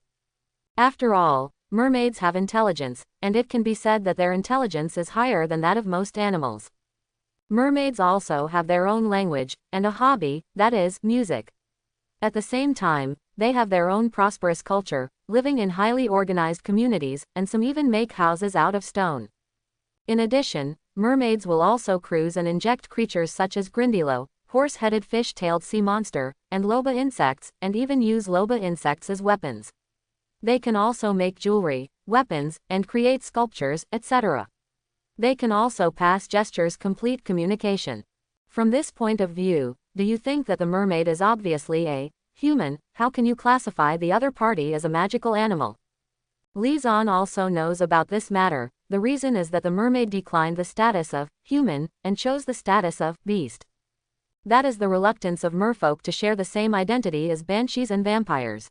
After all, mermaids have intelligence, and it can be said that their intelligence is higher than that of most animals. Mermaids also have their own language, and a hobby, that is, music. At the same time, they have their own prosperous culture, living in highly organized communities, and some even make houses out of stone. In addition, mermaids will also cruise and inject creatures such as Grindilo, horse-headed fish-tailed sea monster, and loba insects, and even use loba insects as weapons. They can also make jewelry, weapons, and create sculptures, etc. They can also pass gestures, complete communication. From this point of view, do you think that the mermaid is obviously a human? How can you classify the other party as a magical animal? Li Zan also knows about this matter. The reason is that the mermaid declined the status of human and chose the status of beast. That is the reluctance of merfolk to share the same identity as banshees and vampires.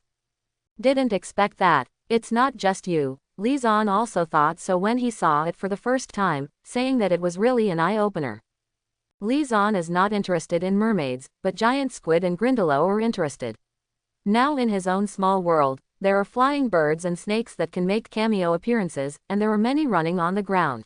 Didn't expect that. It's not just you. Li Zan also thought so when he saw it for the first time, saying that it was really an eye-opener. Li Zan is not interested in mermaids, but giant squid and Grindilo are interested. Now in his own small world, there are flying birds and snakes that can make cameo appearances, and there are many running on the ground.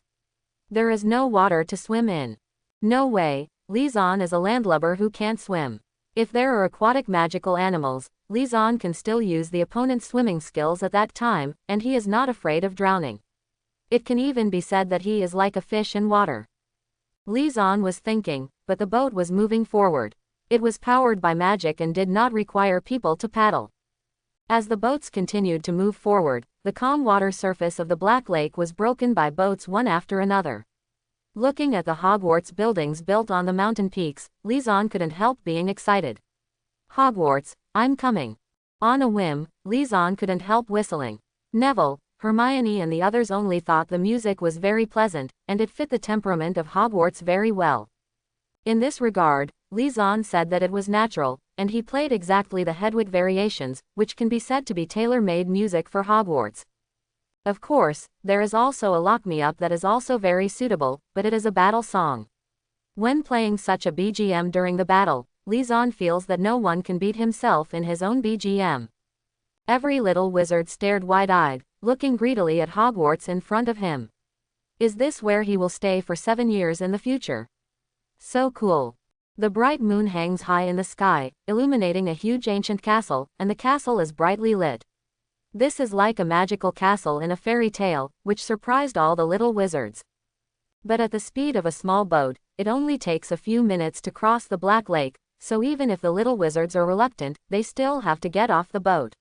There is no water to swim in. No way, Li Zan is a landlubber who can't swim. If there are aquatic magical animals, Li Zan can still use the opponent's swimming skills at that time, and he is not afraid of drowning. It can even be said that he is like a fish in water. Li Zan was thinking, but the boat was moving forward. It was powered by magic and did not require people to paddle. As the boats continued to move forward, the calm water surface of the Black Lake was broken by boats one after another. Looking at the Hogwarts buildings built on the mountain peaks, Li Zan couldn't help being excited. Hogwarts, I'm coming. On a whim, Li Zan couldn't help whistling. Neville, Hermione and the others only thought the music was very pleasant, and it fit the temperament of Hogwarts very well. In this regard, Li Zan said that it was natural, and he played exactly the Hedwig variations, which can be said to be tailor-made music for Hogwarts. Of course, there is also a Lock Me Up that is also very suitable, but it is a battle song. When playing such a BGM during the battle, Li Zan feels that no one can beat himself in his own BGM. Every little wizard stared wide-eyed, looking greedily at Hogwarts in front of him. Is this where he will stay for 7 years in the future? So cool. The bright moon hangs high in the sky, illuminating a huge ancient castle, and the castle is brightly lit. This is like a magical castle in a fairy tale, which surprised all the little wizards. But at the speed of a small boat, it only takes a few minutes to cross the Black Lake, so even if the little wizards are reluctant, they still have to get off the boat.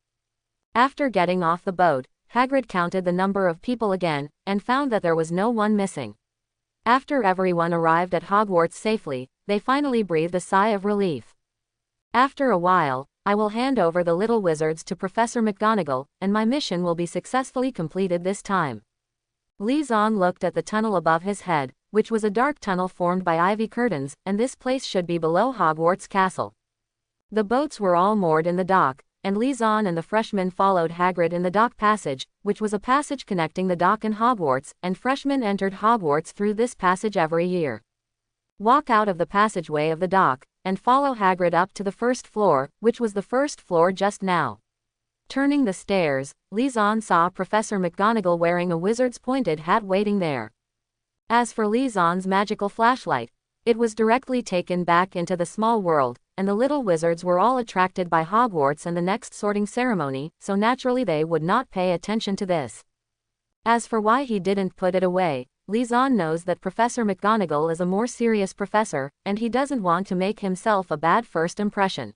After getting off the boat, Hagrid counted the number of people again, and found that there was no one missing. After everyone arrived at Hogwarts safely, they finally breathed a sigh of relief. After a while, I will hand over the little wizards to Professor McGonagall, and my mission will be successfully completed this time. Li Zan looked at the tunnel above his head, which was a dark tunnel formed by ivy curtains, and this place should be below Hogwarts Castle. The boats were all moored in the dock, and Li Zan and the freshmen followed Hagrid in the dock passage, which was a passage connecting the dock and Hogwarts, and freshmen entered Hogwarts through this passage every year. Walk out of the passageway of the dock, and follow Hagrid up to the first floor, which was the first floor just now. Turning the stairs, Li Zan saw Professor McGonagall wearing a wizard's pointed hat waiting there. As for Li Zan's magical flashlight, it was directly taken back into the small world, and the little wizards were all attracted by Hogwarts and the next sorting ceremony, so naturally they would not pay attention to this. As for why he didn't put it away, Li Zan knows that Professor McGonagall is a more serious professor, and he doesn't want to make himself a bad first impression.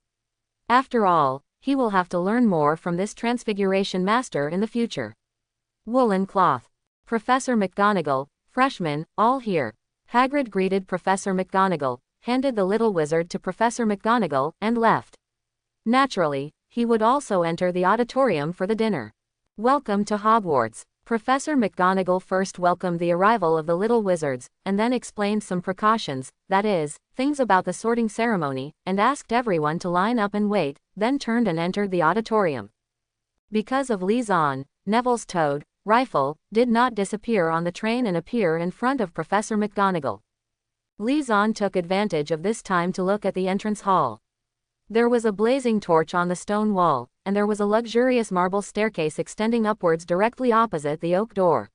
After all, he will have to learn more from this Transfiguration Master in the future. Woolen cloth. Professor McGonagall, freshmen, all here. Hagrid greeted Professor McGonagall, handed the little wizard to Professor McGonagall, and left. Naturally, he would also enter the auditorium for the dinner. Welcome to Hogwarts. Professor McGonagall first welcomed the arrival of the little wizards, and then explained some precautions, that is, things about the sorting ceremony, and asked everyone to line up and wait, then turned and entered the auditorium. Because of liaison, Neville's toad, rifle, did not disappear on the train and appear in front of Professor McGonagall. Liaison took advantage of this time to look at the entrance hall. There was a blazing torch on the stone wall, and there was a luxurious marble staircase extending upwards directly opposite the oak door.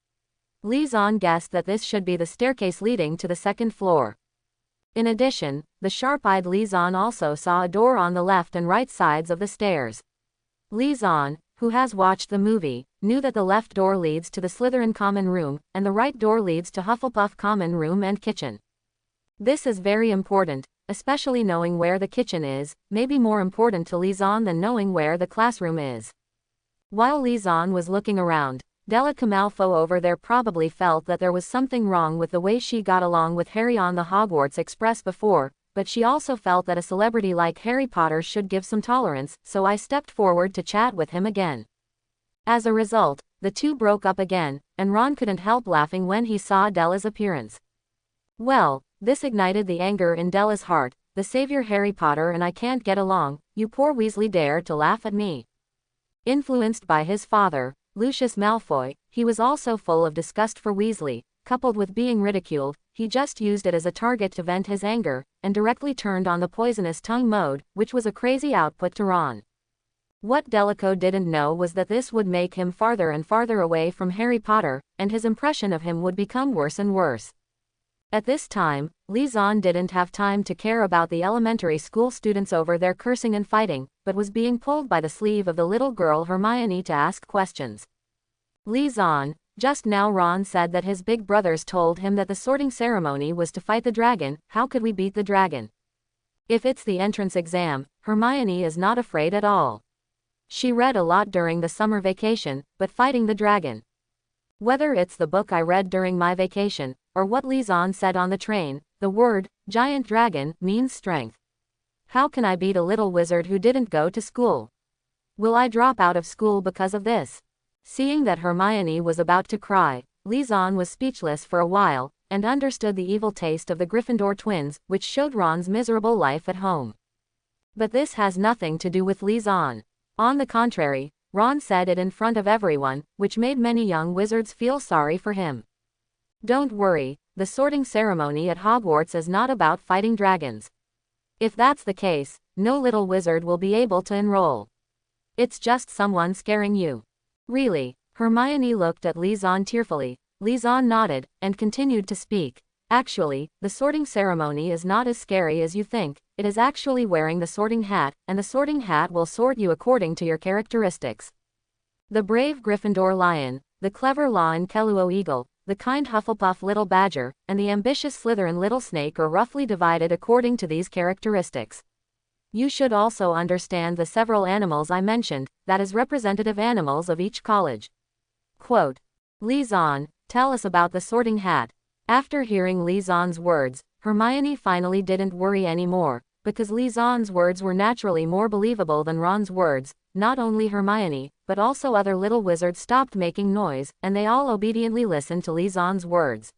Liaison guessed that this should be the staircase leading to the second floor. In addition, the sharp-eyed Liaison also saw a door on the left and right sides of the stairs. Liaison, who has watched the movie, knew that the left door leads to the Slytherin common room, and the right door leads to Hufflepuff common room and kitchen. This is very important, especially knowing where the kitchen is, may be more important to Liaison than knowing where the classroom is. While Liaison was looking around, Delica Malfoy over there probably felt that there was something wrong with the way she got along with Harry on the Hogwarts Express before, but she also felt that a celebrity like Harry Potter should give some tolerance, so I stepped forward to chat with him again. As a result, the two broke up again, and Ron couldn't help laughing when he saw Della's appearance. Well, this ignited the anger in Della's heart. The savior Harry Potter and I can't get along, you poor Weasley dare to laugh at me. Influenced by his father, Lucius Malfoy, he was also full of disgust for Weasley, coupled with being ridiculed. He just used it as a target to vent his anger, and directly turned on the poisonous tongue mode, which was a crazy output to Ron. What Delico didn't know was that this would make him farther and farther away from Harry Potter, and his impression of him would become worse and worse. At this time, Liaison didn't have time to care about the elementary school students over their cursing and fighting, but was being pulled by the sleeve of the little girl Hermione to ask questions. Liaison, just now Ron said that his big brothers told him that the sorting ceremony was to fight the dragon. How could we beat the dragon? If it's the entrance exam, Hermione is not afraid at all. She read a lot during the summer vacation, but fighting the dragon. Whether it's the book I read during my vacation, or what Liaison said on the train, the word, giant dragon, means strength. How can I beat a little wizard who didn't go to school? Will I drop out of school because of this? Seeing that Hermione was about to cry, Liaison was speechless for a while, and understood the evil taste of the Gryffindor twins, which showed Ron's miserable life at home. But this has nothing to do with Liaison. On the contrary, Ron said it in front of everyone, which made many young wizards feel sorry for him. Don't worry, the sorting ceremony at Hogwarts is not about fighting dragons. If that's the case, no little wizard will be able to enroll. It's just someone scaring you. Really? Hermione looked at Liaison tearfully. Liaison nodded, and continued to speak. Actually, the sorting ceremony is not as scary as you think. It is actually wearing the sorting hat, and the sorting hat will sort you according to your characteristics. The brave Gryffindor lion, the clever Lawin Kelluo eagle, the kind Hufflepuff little badger, and the ambitious Slytherin little snake are roughly divided according to these characteristics. You should also understand the several animals I mentioned, that is representative animals of each college. Quote. Liaison, tell us about the sorting hat. After hearing Liaison's words, Hermione finally didn't worry anymore, because Liaison's words were naturally more believable than Ron's words. Not only Hermione, but also other little wizards stopped making noise, and they all obediently listened to Liaison's words.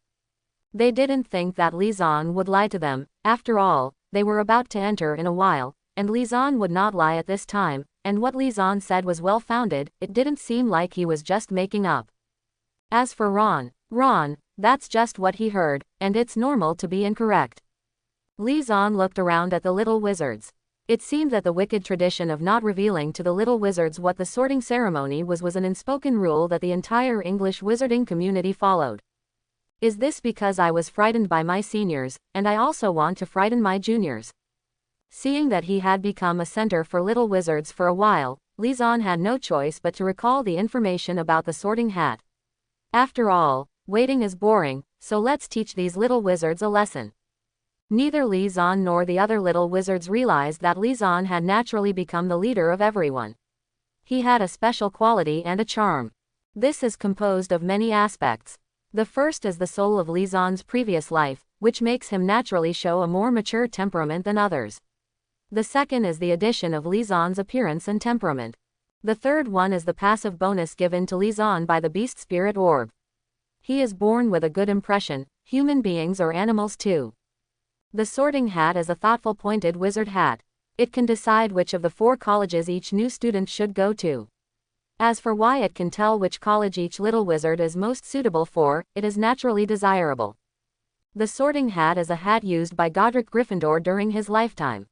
They didn't think that Liaison would lie to them. After all, they were about to enter in a while, and Liaison would not lie at this time, and what Liaison said was well-founded. It didn't seem like he was just making up. As for Ron, that's just what he heard, and it's normal to be incorrect. Liaison looked around at the little wizards. It seemed that the wicked tradition of not revealing to the little wizards what the sorting ceremony was an unspoken rule that the entire English wizarding community followed. Is this because I was frightened by my seniors, and I also want to frighten my juniors? Seeing that he had become a center for little wizards for a while, Liaison had no choice but to recall the information about the sorting hat. After all, waiting is boring, so let's teach these little wizards a lesson. Neither Liaison nor the other little wizards realized that Liaison had naturally become the leader of everyone. He had a special quality and a charm. This is composed of many aspects. The first is the soul of Liaison's previous life, which makes him naturally show a more mature temperament than others. The second is the addition of Liaison's appearance and temperament. The third one is the passive bonus given to Lizon by the Beast Spirit Orb. He is born with a good impression, human beings or animals too. The Sorting Hat is a thoughtful pointed wizard hat. It can decide which of the 4 colleges each new student should go to. As for why it can tell which college each little wizard is most suitable for, it is naturally desirable. The Sorting Hat is a hat used by Godric Gryffindor during his lifetime.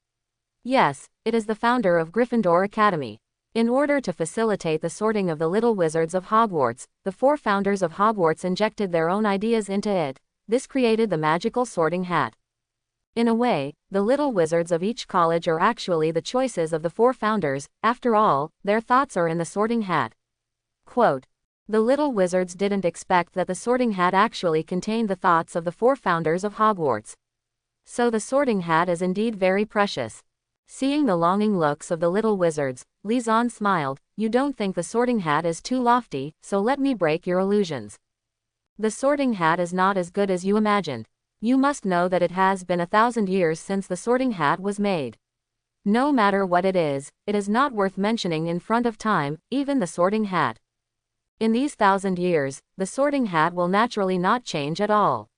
Yes, it is the founder of Gryffindor Academy. In order to facilitate the sorting of the little wizards of Hogwarts, the 4 founders of Hogwarts injected their own ideas into it. This created the magical Sorting Hat. In a way, the little wizards of each college are actually the choices of the 4 founders. After all, their thoughts are in the Sorting Hat. Quote, "The little wizards didn't expect that the Sorting Hat actually contained the thoughts of the 4 founders of Hogwarts. So the Sorting Hat is indeed very precious." Seeing the longing looks of the little wizards, Lizon smiled. "You don't think the Sorting Hat is too lofty, so let me break your illusions. The Sorting Hat is not as good as you imagined. You must know that it has been 1,000 years since the Sorting Hat was made. No matter what it is not worth mentioning in front of time, even the Sorting Hat. In these 1,000 years, the Sorting Hat will naturally not change at all.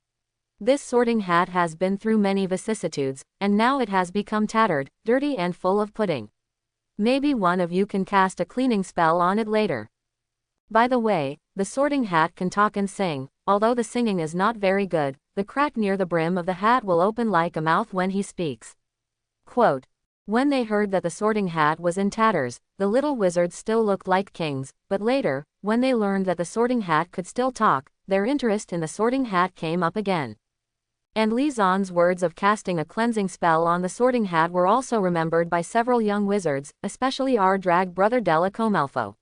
This Sorting Hat has been through many vicissitudes, and now it has become tattered, dirty and full of pudding. Maybe one of you can cast a cleaning spell on it later. By the way, the Sorting Hat can talk and sing. Although the singing is not very good, the crack near the brim of the hat will open like a mouth when he speaks." Quote, "When they heard that the Sorting Hat was in tatters, the little wizards still looked like kings, but later, when they learned that the Sorting Hat could still talk, their interest in the Sorting Hat came up again." And Lizon's words of casting a cleansing spell on the Sorting Hat were also remembered by several young wizards, especially our drag brother Della Comelfo.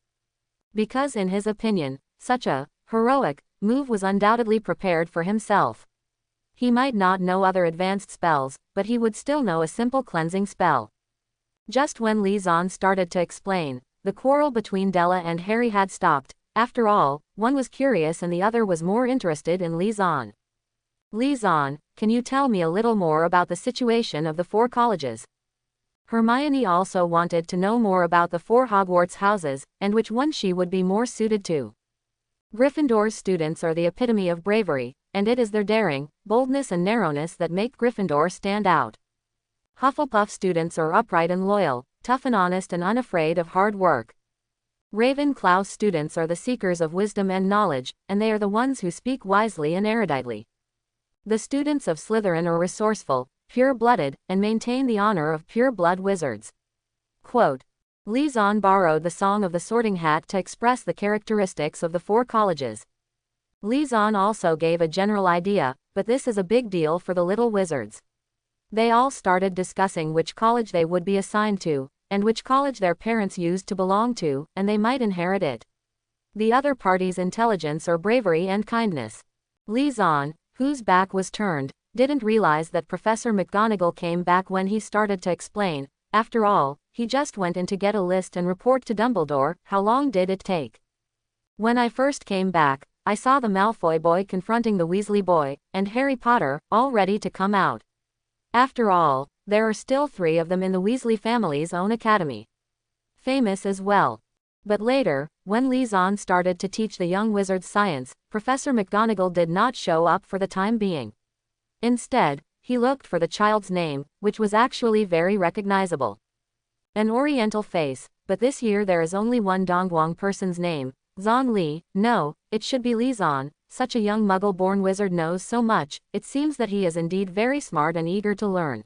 Because in his opinion, such a heroic move was undoubtedly prepared for himself. He might not know other advanced spells, but he would still know a simple cleansing spell. Just when Lizon started to explain, the quarrel between Della and Harry had stopped. After all, one was curious and the other was more interested in Lizon. "Lizon, can you tell me a little more about the situation of the 4 colleges?" Hermione also wanted to know more about the 4 Hogwarts houses, and which one she would be more suited to. Gryffindor's students are the epitome of bravery, and it is their daring, boldness and narrowness that make Gryffindor stand out. Hufflepuff students are upright and loyal, tough and honest and unafraid of hard work. Ravenclaw students are the seekers of wisdom and knowledge, and they are the ones who speak wisely and eruditely. The students of Slytherin are resourceful, pure-blooded, and maintain the honor of pure-blood wizards. Quote, Lizon borrowed the song of the Sorting Hat to express the characteristics of the 4 colleges. Lizon also gave a general idea, but this is a big deal for the little wizards. They all started discussing which college they would be assigned to, and which college their parents used to belong to, and they might inherit it. The other party's intelligence or bravery and kindness. Lizon, whose back was turned, didn't realize that Professor McGonagall came back when he started to explain. After all, he just went in to get a list and report to Dumbledore. How long did it take? "When I first came back, I saw the Malfoy boy confronting the Weasley boy, and Harry Potter, all ready to come out. After all, there are still 3 of them in the Weasley family's own academy. Famous as well." But later, when Lizon started to teach the young wizards science, Professor McGonagall did not show up for the time being. Instead, he looked for the child's name, which was actually very recognizable. An Oriental face, but this year there is only one Dongwang person's name, Zhong Li. No, it should be Lizon. Such a young Muggle-born wizard knows so much. It seems that he is indeed very smart and eager to learn.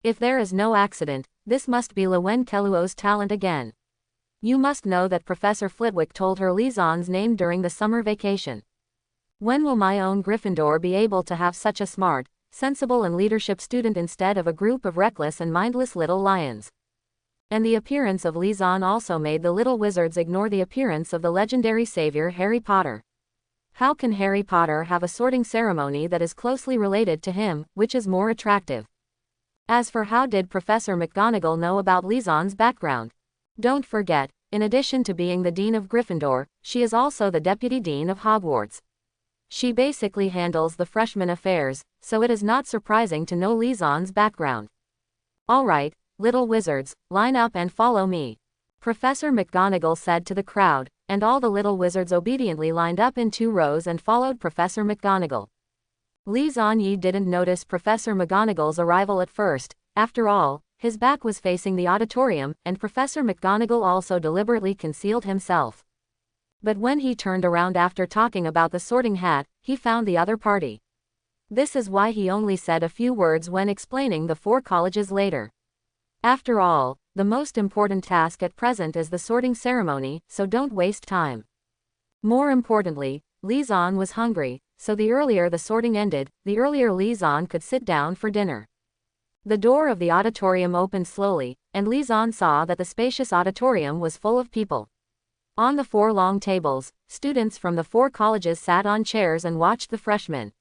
If there is no accident, this must be Lewen Keluo's talent again. You must know that Professor Flitwick told her Lizon's name during the summer vacation. When will my own Gryffindor be able to have such a smart, sensible and leadership student instead of a group of reckless and mindless little lions? And the appearance of Lizon also made the little wizards ignore the appearance of the legendary savior Harry Potter. How can Harry Potter have a sorting ceremony that is closely related to him, which is more attractive? As for how did Professor McGonagall know about Lizon's background? Don't forget, in addition to being the Dean of Gryffindor, she is also the Deputy Dean of Hogwarts. She basically handles the freshman affairs, so it is not surprising to know Lizon's background. Alright, little wizards, line up and follow me. Professor McGonagall said to the crowd, and all the little wizards obediently lined up in 2 rows and followed Professor McGonagall. Li Zhanyi didn't notice Professor McGonagall's arrival at first. After all, his back was facing the auditorium, and Professor McGonagall also deliberately concealed himself. But when he turned around after talking about the Sorting Hat, he found the other party. This is why he only said a few words when explaining the 4 colleges later. After all, the most important task at present is the sorting ceremony, so don't waste time. More importantly, Li Zhan was hungry, so the earlier the sorting ended, the earlier Li Zhan could sit down for dinner. The door of the auditorium opened slowly, and Li Zhan saw that the spacious auditorium was full of people. On the 4 long tables, students from the 4 colleges sat on chairs and watched the freshmen.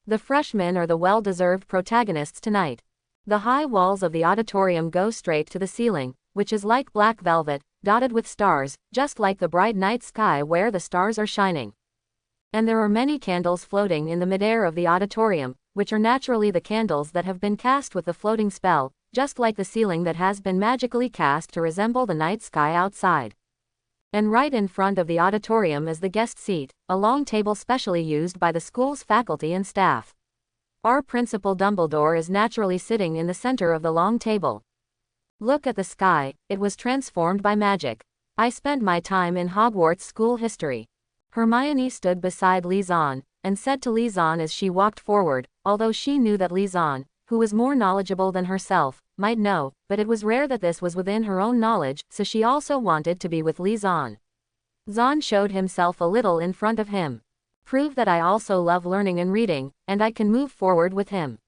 The freshmen are the well-deserved protagonists tonight. The high walls of the auditorium go straight to the ceiling, which is like black velvet, dotted with stars, just like the bright night sky where the stars are shining. And there are many candles floating in the midair of the auditorium, which are naturally the candles that have been cast with the floating spell, just like the ceiling that has been magically cast to resemble the night sky outside. And right in front of the auditorium is the guest seat, a long table specially used by the school's faculty and staff. Our principal Dumbledore is naturally sitting in the center of the long table. Look at the sky, it was transformed by magic. I spent my time in Hogwarts school history. Hermione stood beside Li Zhan, and said to Li Zhan as she walked forward, although she knew that Li Zhan, who was more knowledgeable than herself, might know, but it was rare that this was within her own knowledge, so she also wanted to be with Li Zhan. Zhan showed himself a little in front of him. Prove that I also love learning and reading, and I can move forward with him.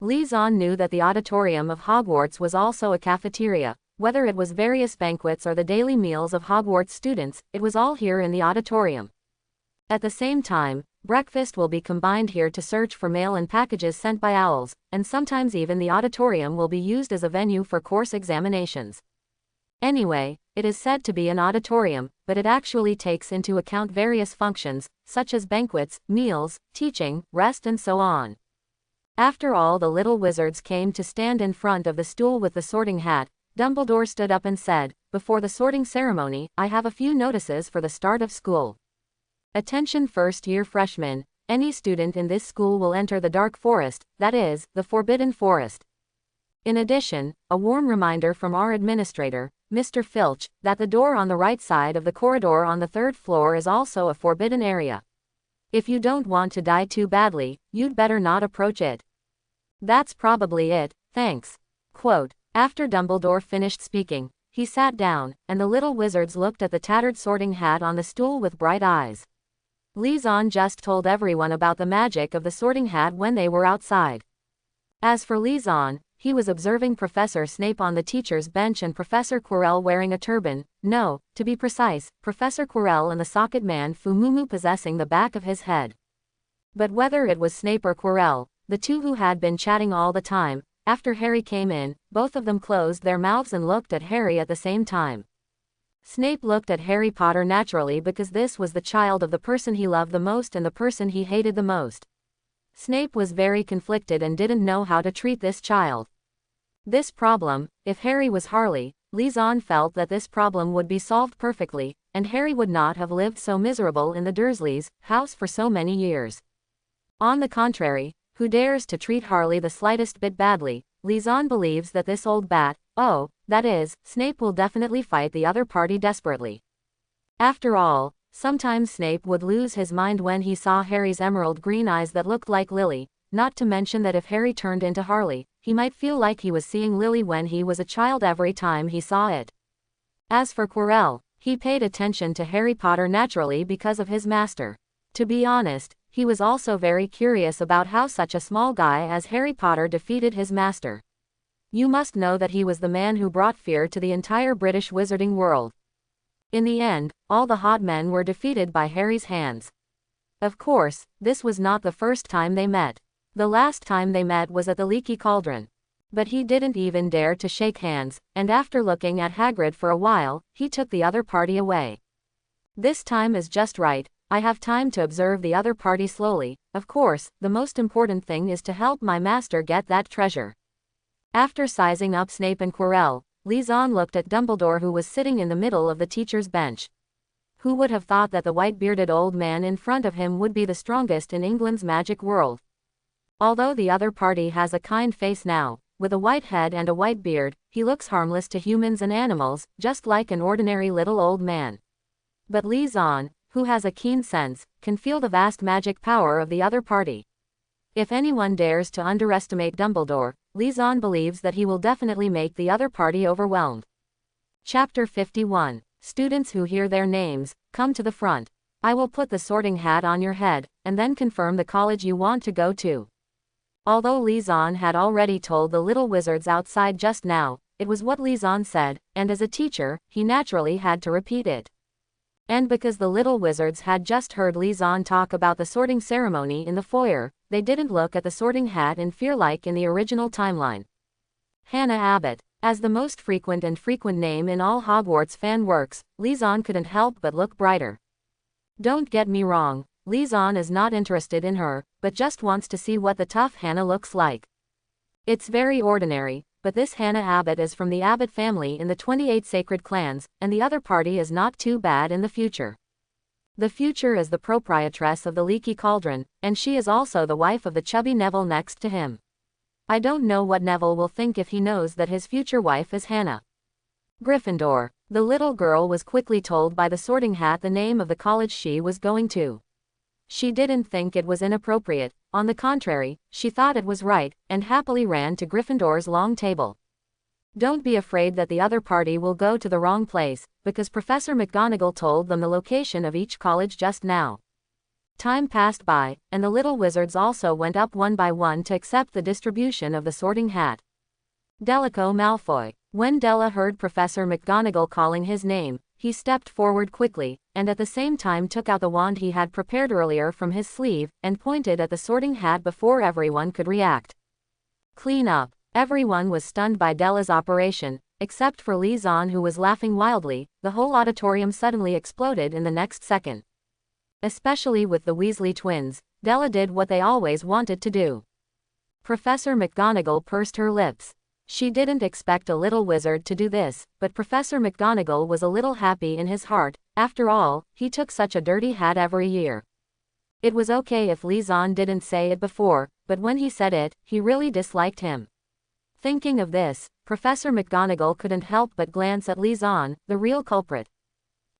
Li Zhan knew that the auditorium of Hogwarts was also a cafeteria. Whether it was various banquets or the daily meals of Hogwarts students, it was all here in the auditorium. At the same time, breakfast will be combined here to search for mail and packages sent by owls, and sometimes even the auditorium will be used as a venue for course examinations. Anyway, it is said to be an auditorium, but it actually takes into account various functions, such as banquets, meals, teaching, rest and so on. After all the little wizards came to stand in front of the stool with the sorting hat, Dumbledore stood up and said, "Before the sorting ceremony, I have a few notices for the start of school. Attention first-year freshmen, any student in this school will enter the Dark Forest, that is, the Forbidden Forest. In addition, a warm reminder from our administrator, Mr. Filch, that the door on the right side of the corridor on the 3rd floor is also a forbidden area. If you don't want to die too badly, you'd better not approach it." That's probably it, thanks. Quote, after Dumbledore finished speaking, he sat down, and the little wizards looked at the tattered sorting hat on the stool with bright eyes. Li Zhan just told everyone about the magic of the sorting hat when they were outside. As for Li Zhan, he was observing Professor Snape on the teacher's bench and Professor Quirrell wearing a turban, no, to be precise, Professor Quirrell and the socket man Fumumu possessing the back of his head. But whether it was Snape or Quirrell, the two who had been chatting all the time, after Harry came in, both of them closed their mouths and looked at Harry at the same time. Snape looked at Harry Potter naturally because this was the child of the person he loved the most and the person he hated the most. Snape was very conflicted and didn't know how to treat this child. This problem, if Harry was Harley, Li Zhan felt that this problem would be solved perfectly, and Harry would not have lived so miserable in the Dursleys' house for so many years. On the contrary, who dares to treat Harley the slightest bit badly, Li Zhan believes that this old bat, that is, Snape will definitely fight the other party desperately. After all, sometimes Snape would lose his mind when he saw Harry's emerald green eyes that looked like Lily, not to mention that if Harry turned into Harley, he might feel like he was seeing Lily when he was a child every time he saw it. As for Quirrell, he paid attention to Harry Potter naturally because of his master. To be honest, he was also very curious about how such a small guy as Harry Potter defeated his master. You must know that he was the man who brought fear to the entire British wizarding world. In the end, all the hot men were defeated by Harry's hands. Of course, this was not the first time they met. The last time they met was at the Leaky Cauldron. But he didn't even dare to shake hands, and after looking at Hagrid for a while, he took the other party away. This time is just right. I have time to observe the other party slowly. Of course, the most important thing is to help my master get that treasure. After sizing up Snape and Quirrell, Lizon looked at Dumbledore, who was sitting in the middle of the teacher's bench. Who would have thought that the white-bearded old man in front of him would be the strongest in England's magic world? Although the other party has a kind face now, with a white head and a white beard, he looks harmless to humans and animals, just like an ordinary little old man. But Lizon, who has a keen sense, can feel the vast magic power of the other party. If anyone dares to underestimate Dumbledore, Lizon believes that he will definitely make the other party overwhelmed. Chapter 51. Students who hear their names, come to the front. I will put the sorting hat on your head, and then confirm the college you want to go to. Although Lizon had already told the little wizards outside just now, it was what Lizon said, and as a teacher, he naturally had to repeat it. And because the little wizards had just heard Lizon talk about the sorting ceremony in the foyer, they didn't look at the sorting hat in fear like in the original timeline. Hannah Abbott. As the most frequent name in all Hogwarts fan works, Lizon couldn't help but look brighter. Don't get me wrong, Lizon is not interested in her, but just wants to see what the tough Hannah looks like. It's very ordinary, but this Hannah Abbott is from the Abbott family in the 28 sacred clans, and the other party is not too bad in the future. The future is the proprietress of the Leaky Cauldron, and she is also the wife of the chubby Neville next to him. I don't know what Neville will think if he knows that his future wife is Hannah. Gryffindor. The little girl was quickly told by the sorting hat the name of the college she was going to. She didn't think it was inappropriate, on the contrary, she thought it was right, and happily ran to Gryffindor's long table. Don't be afraid that the other party will go to the wrong place, because Professor McGonagall told them the location of each college just now. Time passed by, and the little wizards also went up one by one to accept the distribution of the sorting hat. Draco Malfoy. When Della heard Professor McGonagall calling his name, he stepped forward quickly, and at the same time took out the wand he had prepared earlier from his sleeve, and pointed at the sorting hat before everyone could react. Clean up. Everyone was stunned by Della's operation, except for Lizon, who was laughing wildly. The whole auditorium suddenly exploded in the next second. Especially with the Weasley twins, Della did what they always wanted to do. Professor McGonagall pursed her lips. She didn't expect a little wizard to do this, but Professor McGonagall was a little happy in his heart. After all, he took such a dirty hat every year. It was okay if Lizon didn't say it before, but when he said it, he really disliked him. Thinking of this, Professor McGonagall couldn't help but glance at Lizon, the real culprit.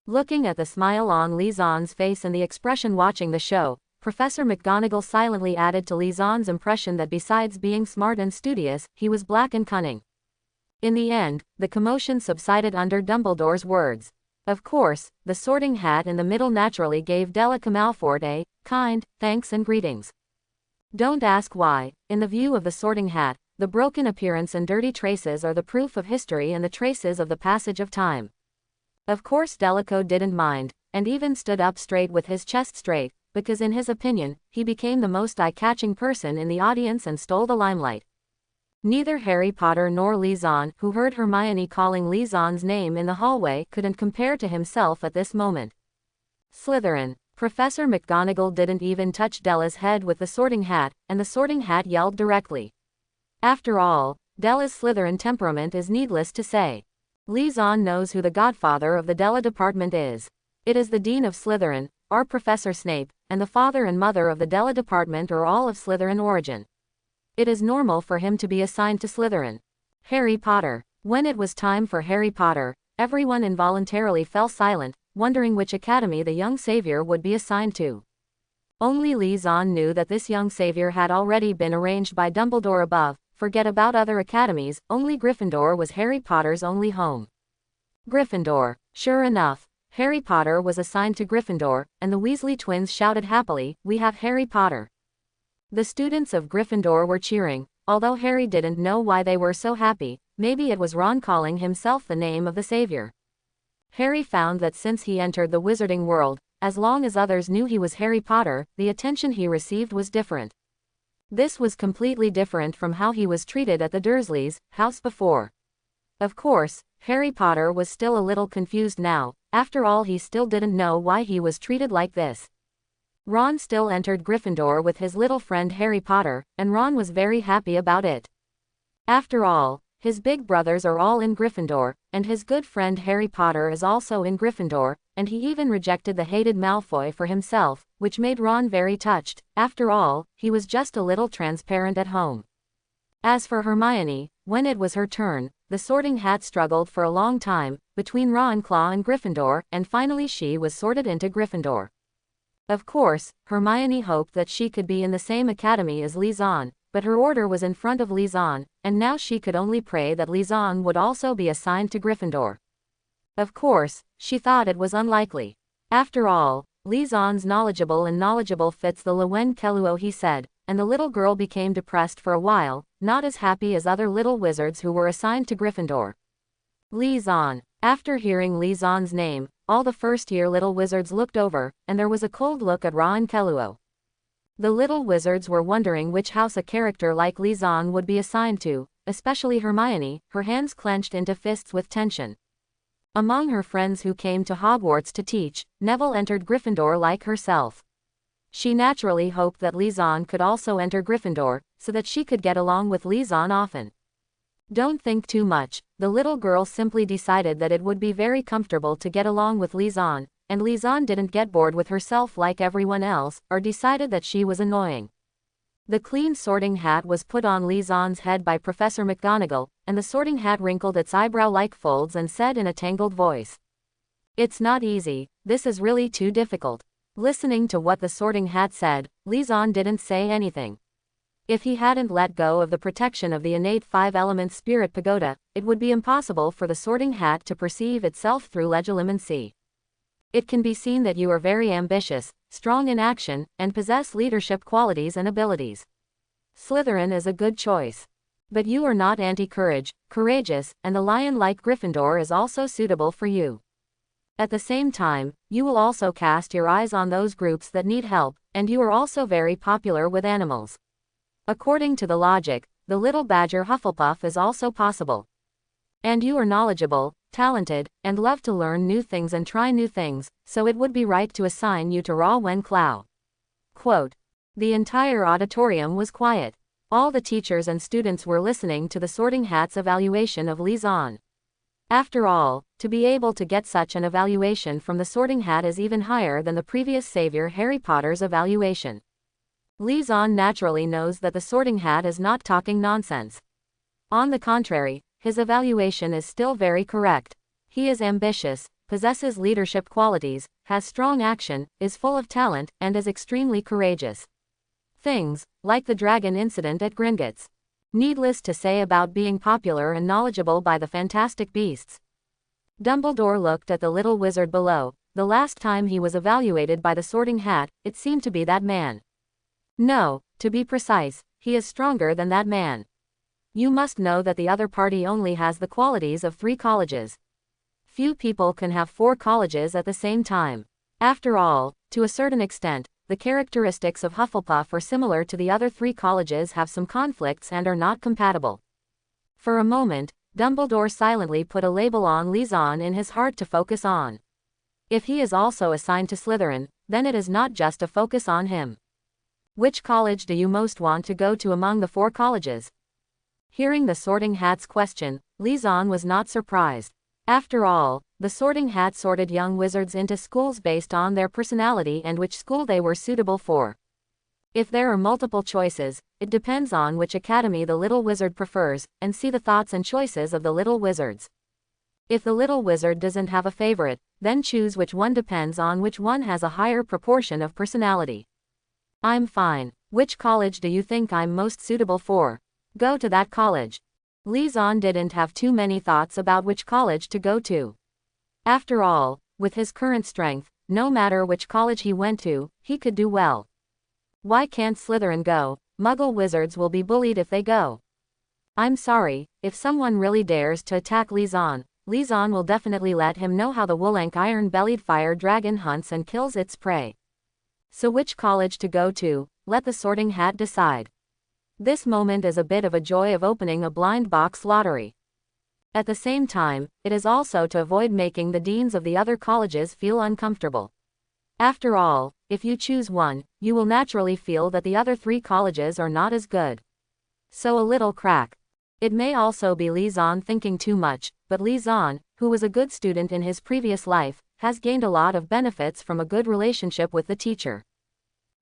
Looking at the smile on Lizon's face and the expression watching the show, Professor McGonagall silently added to Lizon's impression that besides being smart and studious, he was black and cunning. In the end, the commotion subsided under Dumbledore's words. Of course, the sorting hat in the middle naturally gave Draco Malfoy a kind thanks and greetings. Don't ask why. In the view of the sorting hat, the broken appearance and dirty traces are the proof of history and the traces of the passage of time. Of course Draco didn't mind, and even stood up straight with his chest straight, because in his opinion, he became the most eye-catching person in the audience and stole the limelight. Neither Harry Potter nor Lizon, who heard Hermione calling Lizon's name in the hallway, couldn't compare to himself at this moment. Slytherin. Professor McGonagall didn't even touch Della's head with the sorting hat, and the sorting hat yelled directly. After all, Della's Slytherin temperament is needless to say. Lizon knows who the godfather of the Della department is. It is the Dean of Slytherin, our Professor Snape, and the father and mother of the Della department are all of Slytherin origin. It is normal for him to be assigned to Slytherin. Harry Potter. When it was time for Harry Potter, everyone involuntarily fell silent, wondering which academy the young savior would be assigned to. Only Lizon knew that this young savior had already been arranged by Dumbledore above. Forget about other academies, only Gryffindor was Harry Potter's only home. Gryffindor. Sure enough, Harry Potter was assigned to Gryffindor, and the Weasley twins shouted happily, "We have Harry Potter." The students of Gryffindor were cheering, although Harry didn't know why they were so happy. Maybe it was Ron calling himself the name of the savior. Harry found that since he entered the wizarding world, as long as others knew he was Harry Potter, the attention he received was different. This was completely different from how he was treated at the Dursleys' house before. Of course, Harry Potter was still a little confused now. After all, he still didn't know why he was treated like this. Ron still entered Gryffindor with his little friend Harry Potter, and Ron was very happy about it. After all, His big brothers are all in Gryffindor, and his good friend Harry Potter is also in Gryffindor, and he even rejected the hated Malfoy for himself, which made Ron very touched. After all, he was just a little transparent at home. As for Hermione, when it was her turn, the Sorting Hat struggled for a long time, between Ravenclaw and Gryffindor, and finally she was sorted into Gryffindor. Of course, Hermione hoped that she could be in the same academy as Lizon, but her order was in front of Lizon, and now she could only pray that Lizon would also be assigned to Gryffindor. Of course, she thought it was unlikely. After all, Lizon's knowledgeable fits the Lewen Keluo, he said, and the little girl became depressed for a while, not as happy as other little wizards who were assigned to Gryffindor. Lizon. After hearing Lizon's name, all the first-year little wizards looked over, and there was a cold look at Lewen Keluo. The little wizards were wondering which house a character like Lizon would be assigned to, especially Hermione, her hands clenched into fists with tension. Among her friends who came to Hogwarts to teach, Neville entered Gryffindor like herself. She naturally hoped that Lizon could also enter Gryffindor, so that she could get along with Lizon often. Don't think too much, the little girl simply decided that it would be very comfortable to get along with Lizon, and Lizon didn't get bored with herself like everyone else, or decided that she was annoying. The clean sorting hat was put on Lizon's head by Professor McGonagall, and the sorting hat wrinkled its eyebrow-like folds and said in a tangled voice, "It's not easy, this is really too difficult." Listening to what the sorting hat said, Lizon didn't say anything. If he hadn't let go of the protection of the innate five-element spirit pagoda, it would be impossible for the sorting hat to perceive itself through legilimency. It can be seen that you are very ambitious, strong in action, and possess leadership qualities and abilities. Slytherin is a good choice. But you are not anti-courage, courageous, and the lion-like Gryffindor is also suitable for you. At the same time, you will also cast your eyes on those groups that need help, and you are also very popular with animals. According to the logic, the little badger Hufflepuff is also possible. And you are knowledgeable, talented, and love to learn new things and try new things, so it would be right to assign you to Ravenclaw. Quote. The entire auditorium was quiet. All the teachers and students were listening to the Sorting Hat's evaluation of Lizon. After all, to be able to get such an evaluation from the Sorting Hat is even higher than the previous savior Harry Potter's evaluation. Lizon naturally knows that the Sorting Hat is not talking nonsense. On the contrary, his evaluation is still very correct. He is ambitious, possesses leadership qualities, has strong action, is full of talent, and is extremely courageous. Things, like the dragon incident at Gringotts. Needless to say about being popular and knowledgeable by the fantastic beasts. Dumbledore looked at the little wizard below. The last time he was evaluated by the Sorting Hat, it seemed to be that man. No, to be precise, he is stronger than that man. You must know that the other party only has the qualities of 3 colleges. Few people can have 4 colleges at the same time. After all, to a certain extent, the characteristics of Hufflepuff are similar to the other 3 colleges, have some conflicts and are not compatible. For a moment, Dumbledore silently put a label on Lizon in his heart to focus on. If he is also assigned to Slytherin, then it is not just a focus on him. Which college do you most want to go to among the 4 colleges? Hearing the Sorting Hat's question, Lizon was not surprised. After all, the Sorting Hat sorted young wizards into schools based on their personality and which school they were suitable for. If there are multiple choices, it depends on which academy the little wizard prefers, and see the thoughts and choices of the little wizards. If the little wizard doesn't have a favorite, then choose which one depends on which one has a higher proportion of personality. I'm fine. Which college do you think I'm most suitable for? Go to that college. Lizon didn't have too many thoughts about which college to go to. After all, with his current strength, no matter which college he went to, he could do well. Why can't Slytherin go? Muggle wizards will be bullied if they go. I'm sorry, if someone really dares to attack Lizon, Lizon will definitely let him know how the Wolank iron-bellied fire dragon hunts and kills its prey. So which college to go to, let the Sorting Hat decide. This moment is a bit of a joy of opening a blind box lottery. At the same time, it is also to avoid making the deans of the other colleges feel uncomfortable. After all, if you choose one, you will naturally feel that the other 3 colleges are not as good. So a little crack. It may also be Li Zan thinking too much, but Li Zan, who was a good student in his previous life, has gained a lot of benefits from a good relationship with the teacher.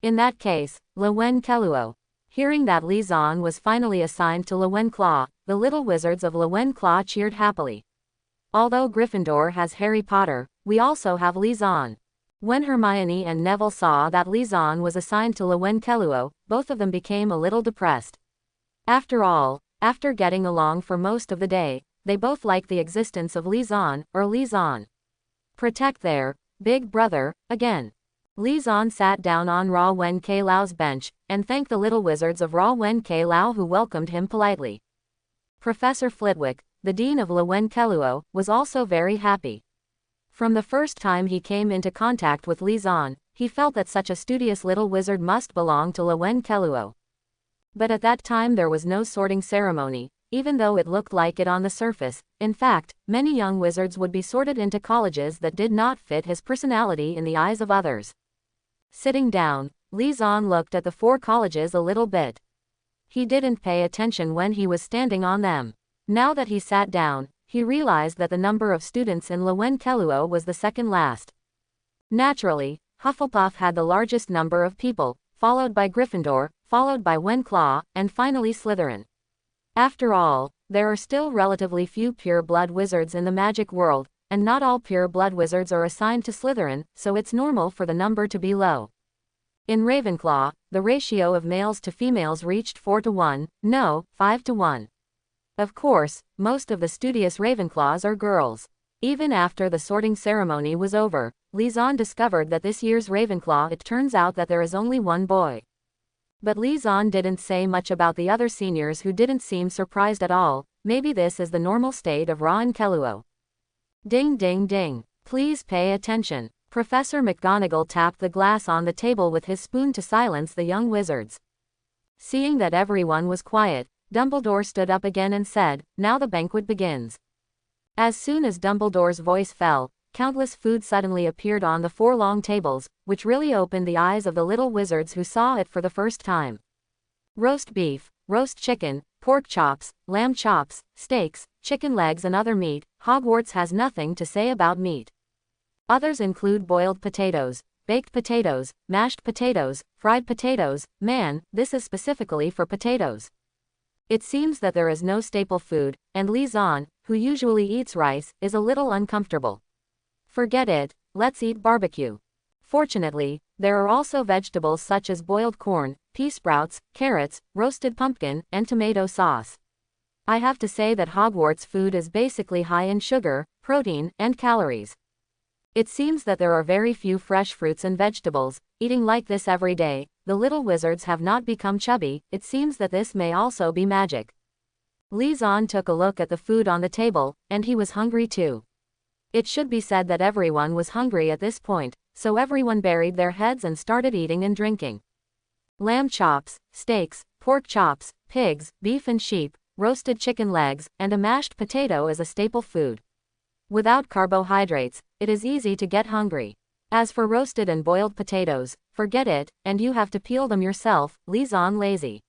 In that case, Lewen Keluo. Hearing that Li Zan was finally assigned to Lewen Claw, the little wizards of Lewen Claw cheered happily. Although Gryffindor has Harry Potter, we also have Li Zan. When Hermione and Neville saw that Li Zan was assigned to Lewen Keluo, both of them became a little depressed. After all, after getting along for most of the day, they both liked the existence of Li Zan, or Li Zan. Protect their big brother, again. Li Zan sat down on Ra Wen K Lao's bench, and thanked the little wizards of Ra Wen K Lao who welcomed him politely. Professor Flitwick, the dean of Lewen Keluo, was also very happy. From the first time he came into contact with Li Zan, he felt that such a studious little wizard must belong to Lewen Keluo. But at that time there was no sorting ceremony, even though it looked like it on the surface. In fact, many young wizards would be sorted into colleges that did not fit his personality in the eyes of others. Sitting down, Li Zan looked at the 4 colleges a little bit. He didn't pay attention when he was standing on them. Now that he sat down, he realized that the number of students in Lewen Keluo was the second last. Naturally, Hufflepuff had the largest number of people, followed by Gryffindor, followed by Wenclaw, and finally Slytherin. After all, there are still relatively few pure-blood wizards in the magic world, and not all pure-blood wizards are assigned to Slytherin, so it's normal for the number to be low. In Ravenclaw, the ratio of males to females reached 4 to 1, no, 5 to 1. Of course, most of the studious Ravenclaws are girls. Even after the sorting ceremony was over, Li Zan discovered that this year's Ravenclaw it turns out that there is only one boy. But Li Zan didn't say much about the other seniors who didn't seem surprised at all. Maybe this is the normal state of Ron Keluo. Ding ding ding. Please pay attention. Professor McGonagall tapped the glass on the table with his spoon to silence the young wizards. Seeing that everyone was quiet, Dumbledore stood up again and said, "Now the banquet begins." As soon as Dumbledore's voice fell, countless food suddenly appeared on the 4 long tables, which really opened the eyes of the little wizards who saw it for the first time. Roast beef, roast chicken, pork chops, lamb chops, steaks, chicken legs and other meat. Hogwarts has nothing to say about meat. Others include boiled potatoes, baked potatoes, mashed potatoes, fried potatoes. Man, this is specifically for potatoes. It seems that there is no staple food, and Li Zan, who usually eats rice, is a little uncomfortable. Forget it, let's eat barbecue. Fortunately, there are also vegetables such as boiled corn, pea sprouts, carrots, roasted pumpkin, and tomato sauce. I have to say that Hogwarts food is basically high in sugar, protein, and calories. It seems that there are very few fresh fruits and vegetables. Eating like this every day, the little wizards have not become chubby. It seems that this may also be magic. Li Zan took a look at the food on the table, and he was hungry too. It should be said that everyone was hungry at this point, so everyone buried their heads and started eating and drinking. Lamb chops, steaks, pork chops, pigs, beef and sheep, roasted chicken legs, and a mashed potato is a staple food. Without carbohydrates, it is easy to get hungry. As for roasted and boiled potatoes, forget it, and you have to peel them yourself. Li Zan lazy.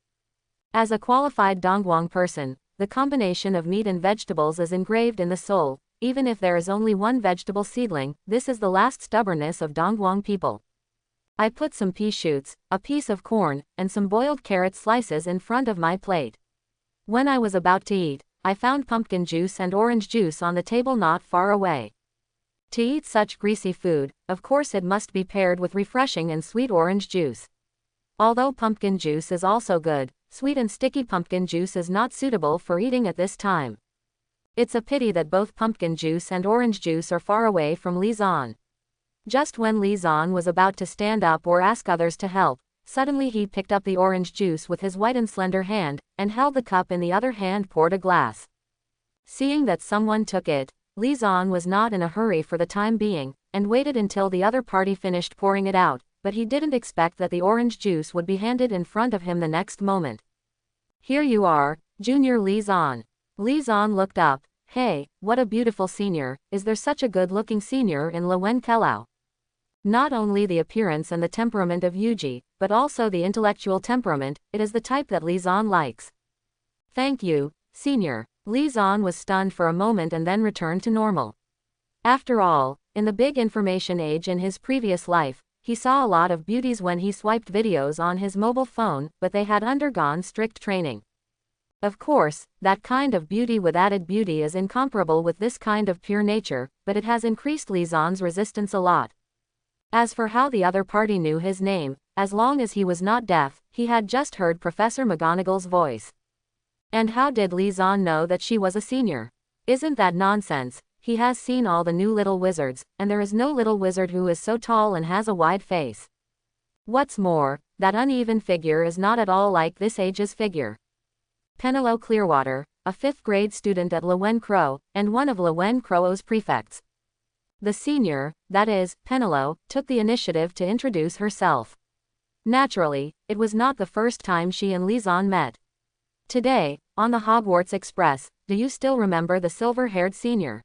As a qualified Dongguang person, the combination of meat and vegetables is engraved in the soul. Even if there is only one vegetable seedling, this is the last stubbornness of Dongguang people. I put some pea shoots, a piece of corn, and some boiled carrot slices in front of my plate. When I was about to eat, I found pumpkin juice and orange juice on the table not far away. To eat such greasy food, of course it must be paired with refreshing and sweet orange juice. Although pumpkin juice is also good, sweet and sticky pumpkin juice is not suitable for eating at this time. It's a pity that both pumpkin juice and orange juice are far away from Li Zan. Just when Li Zan was about to stand up or ask others to help, suddenly he picked up the orange juice with his white and slender hand, and held the cup in the other hand poured a glass. Seeing that someone took it, Li Zan was not in a hurry for the time being, and waited until the other party finished pouring it out, but he didn't expect that the orange juice would be handed in front of him the next moment. "Here you are, Junior Li Zan." Li Zan looked up. "Hey, what a beautiful senior. Is there such a good-looking senior in Lewen Keluo?" Not only the appearance and the temperament of Yuji, but also the intellectual temperament, it is the type that Li Zan likes. "Thank you, Senior. Li Zan was stunned for a moment and then returned to normal. After all, in the big information age in his previous life, he saw a lot of beauties when he swiped videos on his mobile phone, but they had undergone strict training. Of course, that kind of beauty with added beauty is incomparable with this kind of pure nature, but it has increased Li Zan's resistance a lot. As for how the other party knew his name, as long as he was not deaf, he had just heard Professor McGonagall's voice. And how did Li Zan know that she was a senior? Isn't that nonsense? He has seen all the new little wizards, and there is no little wizard who is so tall and has a wide face. What's more, that uneven figure is not at all like this age's figure. Penelope Clearwater, a 5th grade student at Lewen Crow, and one of Lewen Crow's prefects. The senior, that is, Penelope, took the initiative to introduce herself. Naturally, it was not the first time she and Li Zan met. Today, on the Hogwarts Express, do you still remember the silver-haired senior?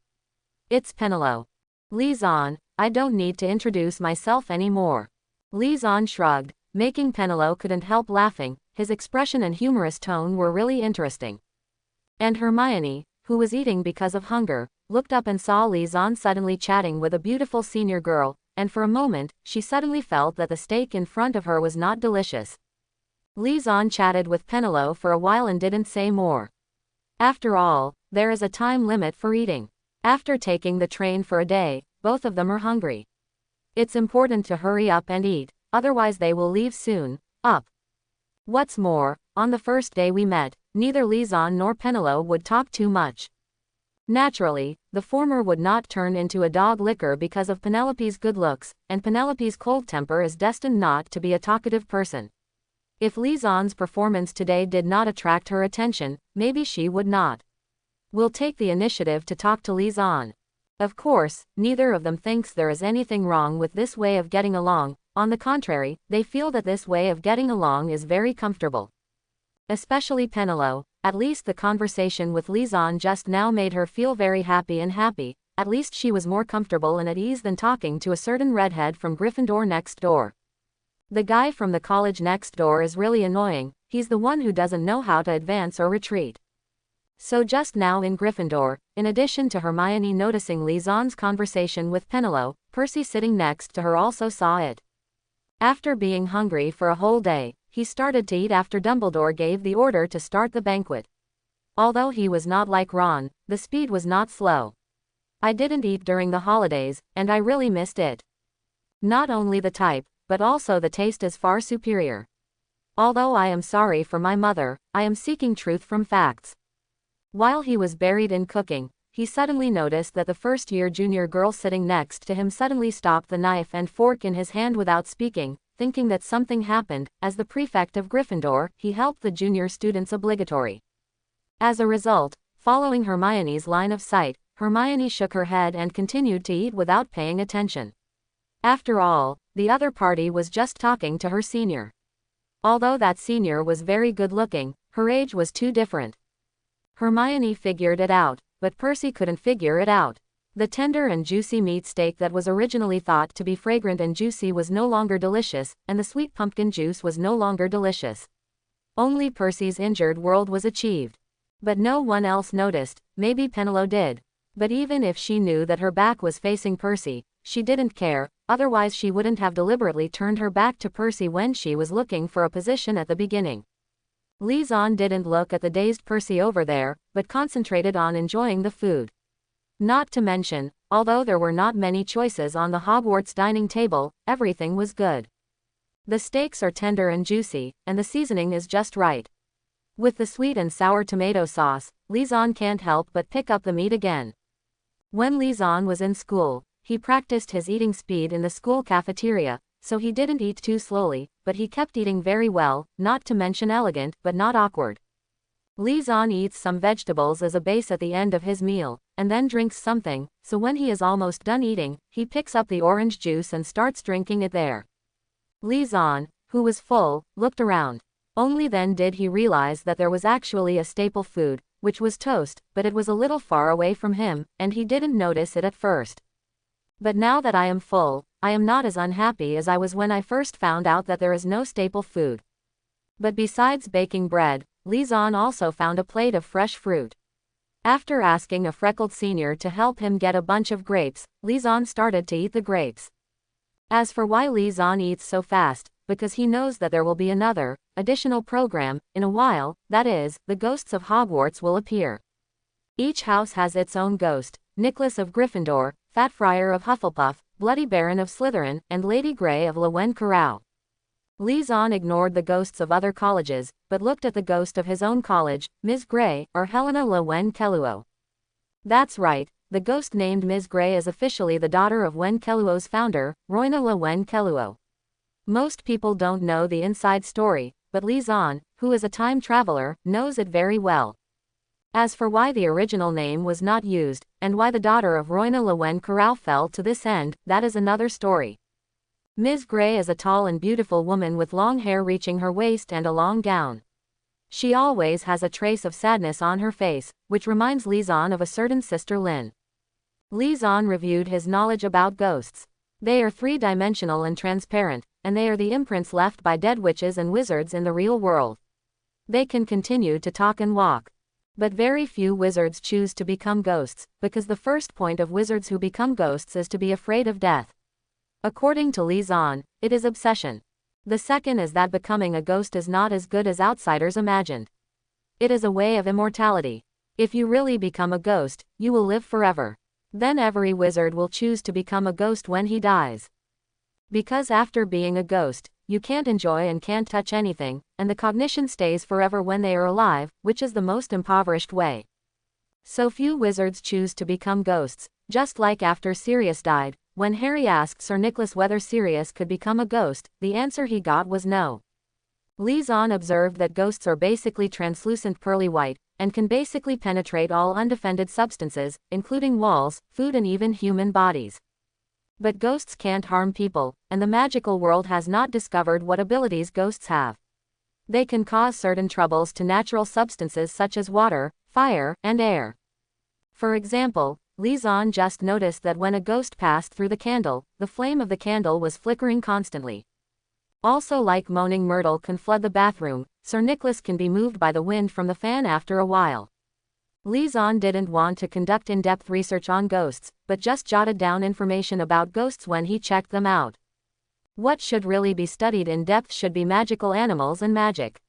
It's Penelope. Li Zan, I don't need to introduce myself anymore. Li Zan shrugged, making Penelope couldn't help laughing. His expression and humorous tone were really interesting. And Hermione, who was eating because of hunger, looked up and saw Li Zan suddenly chatting with a beautiful senior girl, and for a moment, she suddenly felt that the steak in front of her was not delicious. Li Zan chatted with Penelope for a while and didn't say more. After all, there is a time limit for eating. After taking the train for a day, both of them are hungry. It's important to hurry up and eat, otherwise they will leave soon. Up. What's more, on the first day we met, neither Li Zan nor Penelope would talk too much. Naturally, the former would not turn into a dog licker because of Penelope's good looks, and Penelope's cold temper is destined not to be a talkative person. If Li Zan's performance today did not attract her attention, maybe she would not. Will take the initiative to talk to Li Zan. Of course, neither of them thinks there is anything wrong with this way of getting along. On the contrary, they feel that this way of getting along is very comfortable. Especially Penelope. At least the conversation with Li Zan just now made her feel very happy and happy. At least she was more comfortable and at ease than talking to a certain redhead from Gryffindor next door. The guy from the college next door is really annoying. He's the one who doesn't know how to advance or retreat. So just now in Gryffindor, in addition to Hermione noticing Li Zan's conversation with Penelope, Percy sitting next to her also saw it. After being hungry for a whole day, he started to eat after Dumbledore gave the order to start the banquet. Although he was not like Ron, the speed was not slow. I didn't eat during the holidays, and I really missed it. Not only the type, but also the taste is far superior. Although I am sorry for my mother, I am seeking truth from facts. While he was buried in cooking, he suddenly noticed that the first-year junior girl sitting next to him suddenly stopped the knife and fork in his hand without speaking, thinking that something happened. As the prefect of Gryffindor, he helped the junior students obligatory. As a result, following Hermione's line of sight, Hermione shook her head and continued to eat without paying attention. After all, the other party was just talking to her senior. Although that senior was very good-looking, her age was too different. Hermione figured it out, but Percy couldn't figure it out. The tender and juicy meat steak that was originally thought to be fragrant and juicy was no longer delicious, and the sweet pumpkin juice was no longer delicious. Only Percy's injured world was achieved. But no one else noticed. Maybe Penelope did. But even if she knew that her back was facing Percy, she didn't care, otherwise she wouldn't have deliberately turned her back to Percy when she was looking for a position at the beginning. Li Zan didn't look at the dazed Percy over there, but concentrated on enjoying the food. Not to mention, although there were not many choices on the Hogwarts dining table, everything was good. The steaks are tender and juicy, and the seasoning is just right. With the sweet and sour tomato sauce, Li Zan can't help but pick up the meat again. When Li Zan was in school, he practiced his eating speed in the school cafeteria, so he didn't eat too slowly, but he kept eating very well, not to mention elegant, but not awkward. Li Zan eats some vegetables as a base at the end of his meal, and then drinks something, so when he is almost done eating, he picks up the orange juice and starts drinking it there. Li Zan, who was full, looked around. Only then did he realize that there was actually a staple food, which was toast, but it was a little far away from him, and he didn't notice it at first. But now that I am full, I am not as unhappy as I was when I first found out that there is no staple food. But besides baking bread, Lizon also found a plate of fresh fruit. After asking a freckled senior to help him get a bunch of grapes, Lizon started to eat the grapes. As for why Lizon eats so fast, because he knows that there will be another, additional program, in a while, that is, the ghosts of Hogwarts will appear. Each house has its own ghost: Nicholas of Gryffindor, Fat Friar of Hufflepuff, Bloody Baron of Slytherin, and Lady Grey of Lowen-Carrow. Lizon ignored the ghosts of other colleges, but looked at the ghost of his own college, Ms. Grey, or Helena Lowen-Kelluo. That's right, the ghost named Ms. Grey is officially the daughter of Wen-Kelluo's founder, Roina Lowen-Kelluo. Most people don't know the inside story, but Lizon, who is a time traveler, knows it very well. As for why the original name was not used, and why the daughter of Roina Lowen-Carrow fell to this end, that is another story. Ms. Grey is a tall and beautiful woman with long hair reaching her waist and a long gown. She always has a trace of sadness on her face, which reminds Lizon of a certain Sister Lynn. Lizon reviewed his knowledge about ghosts. They are three-dimensional and transparent, and they are the imprints left by dead witches and wizards in the real world. They can continue to talk and walk. But very few wizards choose to become ghosts, because the first point of wizards who become ghosts is to be afraid of death. According to Lizon, it is obsession. The second is that becoming a ghost is not as good as outsiders imagined. It is a way of immortality. If you really become a ghost, you will live forever. Then every wizard will choose to become a ghost when he dies. Because after being a ghost, you can't enjoy and can't touch anything, and the cognition stays forever when they are alive, which is the most impoverished way. So few wizards choose to become ghosts, just like after Sirius died. When Harry asked Sir Nicholas whether Sirius could become a ghost, the answer he got was no. Lizon observed that ghosts are basically translucent pearly white, and can basically penetrate all undefended substances, including walls, food and even human bodies. But ghosts can't harm people, and the magical world has not discovered what abilities ghosts have. They can cause certain troubles to natural substances such as water, fire, and air. For example, Lizon just noticed that when a ghost passed through the candle, the flame of the candle was flickering constantly. Also, like moaning Myrtle can flood the bathroom, Sir Nicholas can be moved by the wind from the fan after a while. Lizon didn't want to conduct in-depth research on ghosts, but just jotted down information about ghosts when he checked them out. What should really be studied in depth should be magical animals and magic.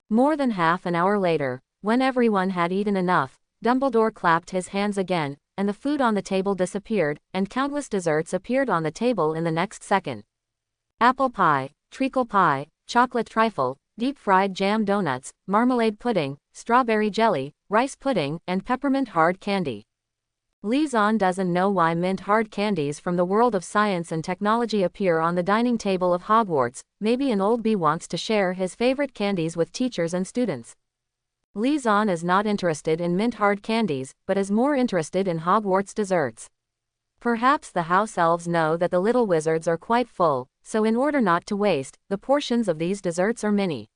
More than half an hour later, when everyone had eaten enough, Dumbledore clapped his hands again, and the food on the table disappeared, and countless desserts appeared on the table in the next second. Apple pie, treacle pie, chocolate trifle, deep-fried jam donuts, marmalade pudding, strawberry jelly, rice pudding, and peppermint hard candy. Lizon doesn't know why mint hard candies from the world of science and technology appear on the dining table of Hogwarts. Maybe an old bee wants to share his favorite candies with teachers and students. Lizon is not interested in mint hard candies, but is more interested in Hogwarts desserts. Perhaps the house elves know that the little wizards are quite full, so in order not to waste, the portions of these desserts are mini.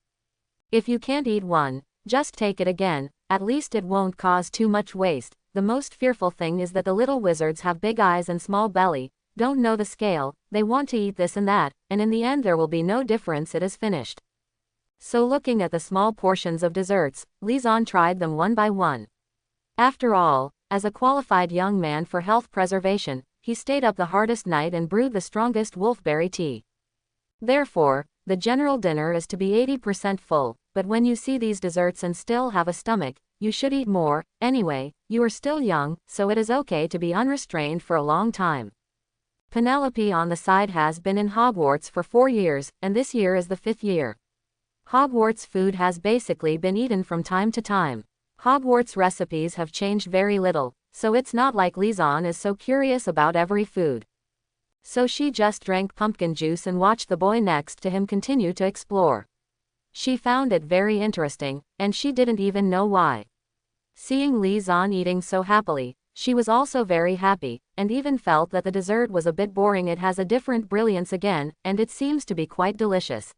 If you can't eat one, just take it again, at least it won't cause too much waste. The most fearful thing is that the little wizards have big eyes and small belly, don't know the scale, they want to eat this and that, and in the end there will be no difference, it is finished. So looking at the small portions of desserts, Lizon tried them one by one. After all, as a qualified young man for health preservation, he stayed up the hardest night and brewed the strongest wolfberry tea. Therefore, the general dinner is to be 80% full, but when you see these desserts and still have a stomach, you should eat more. Anyway, you are still young, so it is okay to be unrestrained for a long time. Penelope on the side has been in Hogwarts for 4 years, and this year is the 5th year. Hogwarts food has basically been eaten from time to time. Hogwarts recipes have changed very little, so it's not like Lizon is so curious about every food. So she just drank pumpkin juice and watched the boy next to him continue to explore. She found it very interesting, and she didn't even know why. Seeing Lizon eating so happily, she was also very happy, and even felt that the dessert was a bit boring. It has a different brilliance again, and it seems to be quite delicious.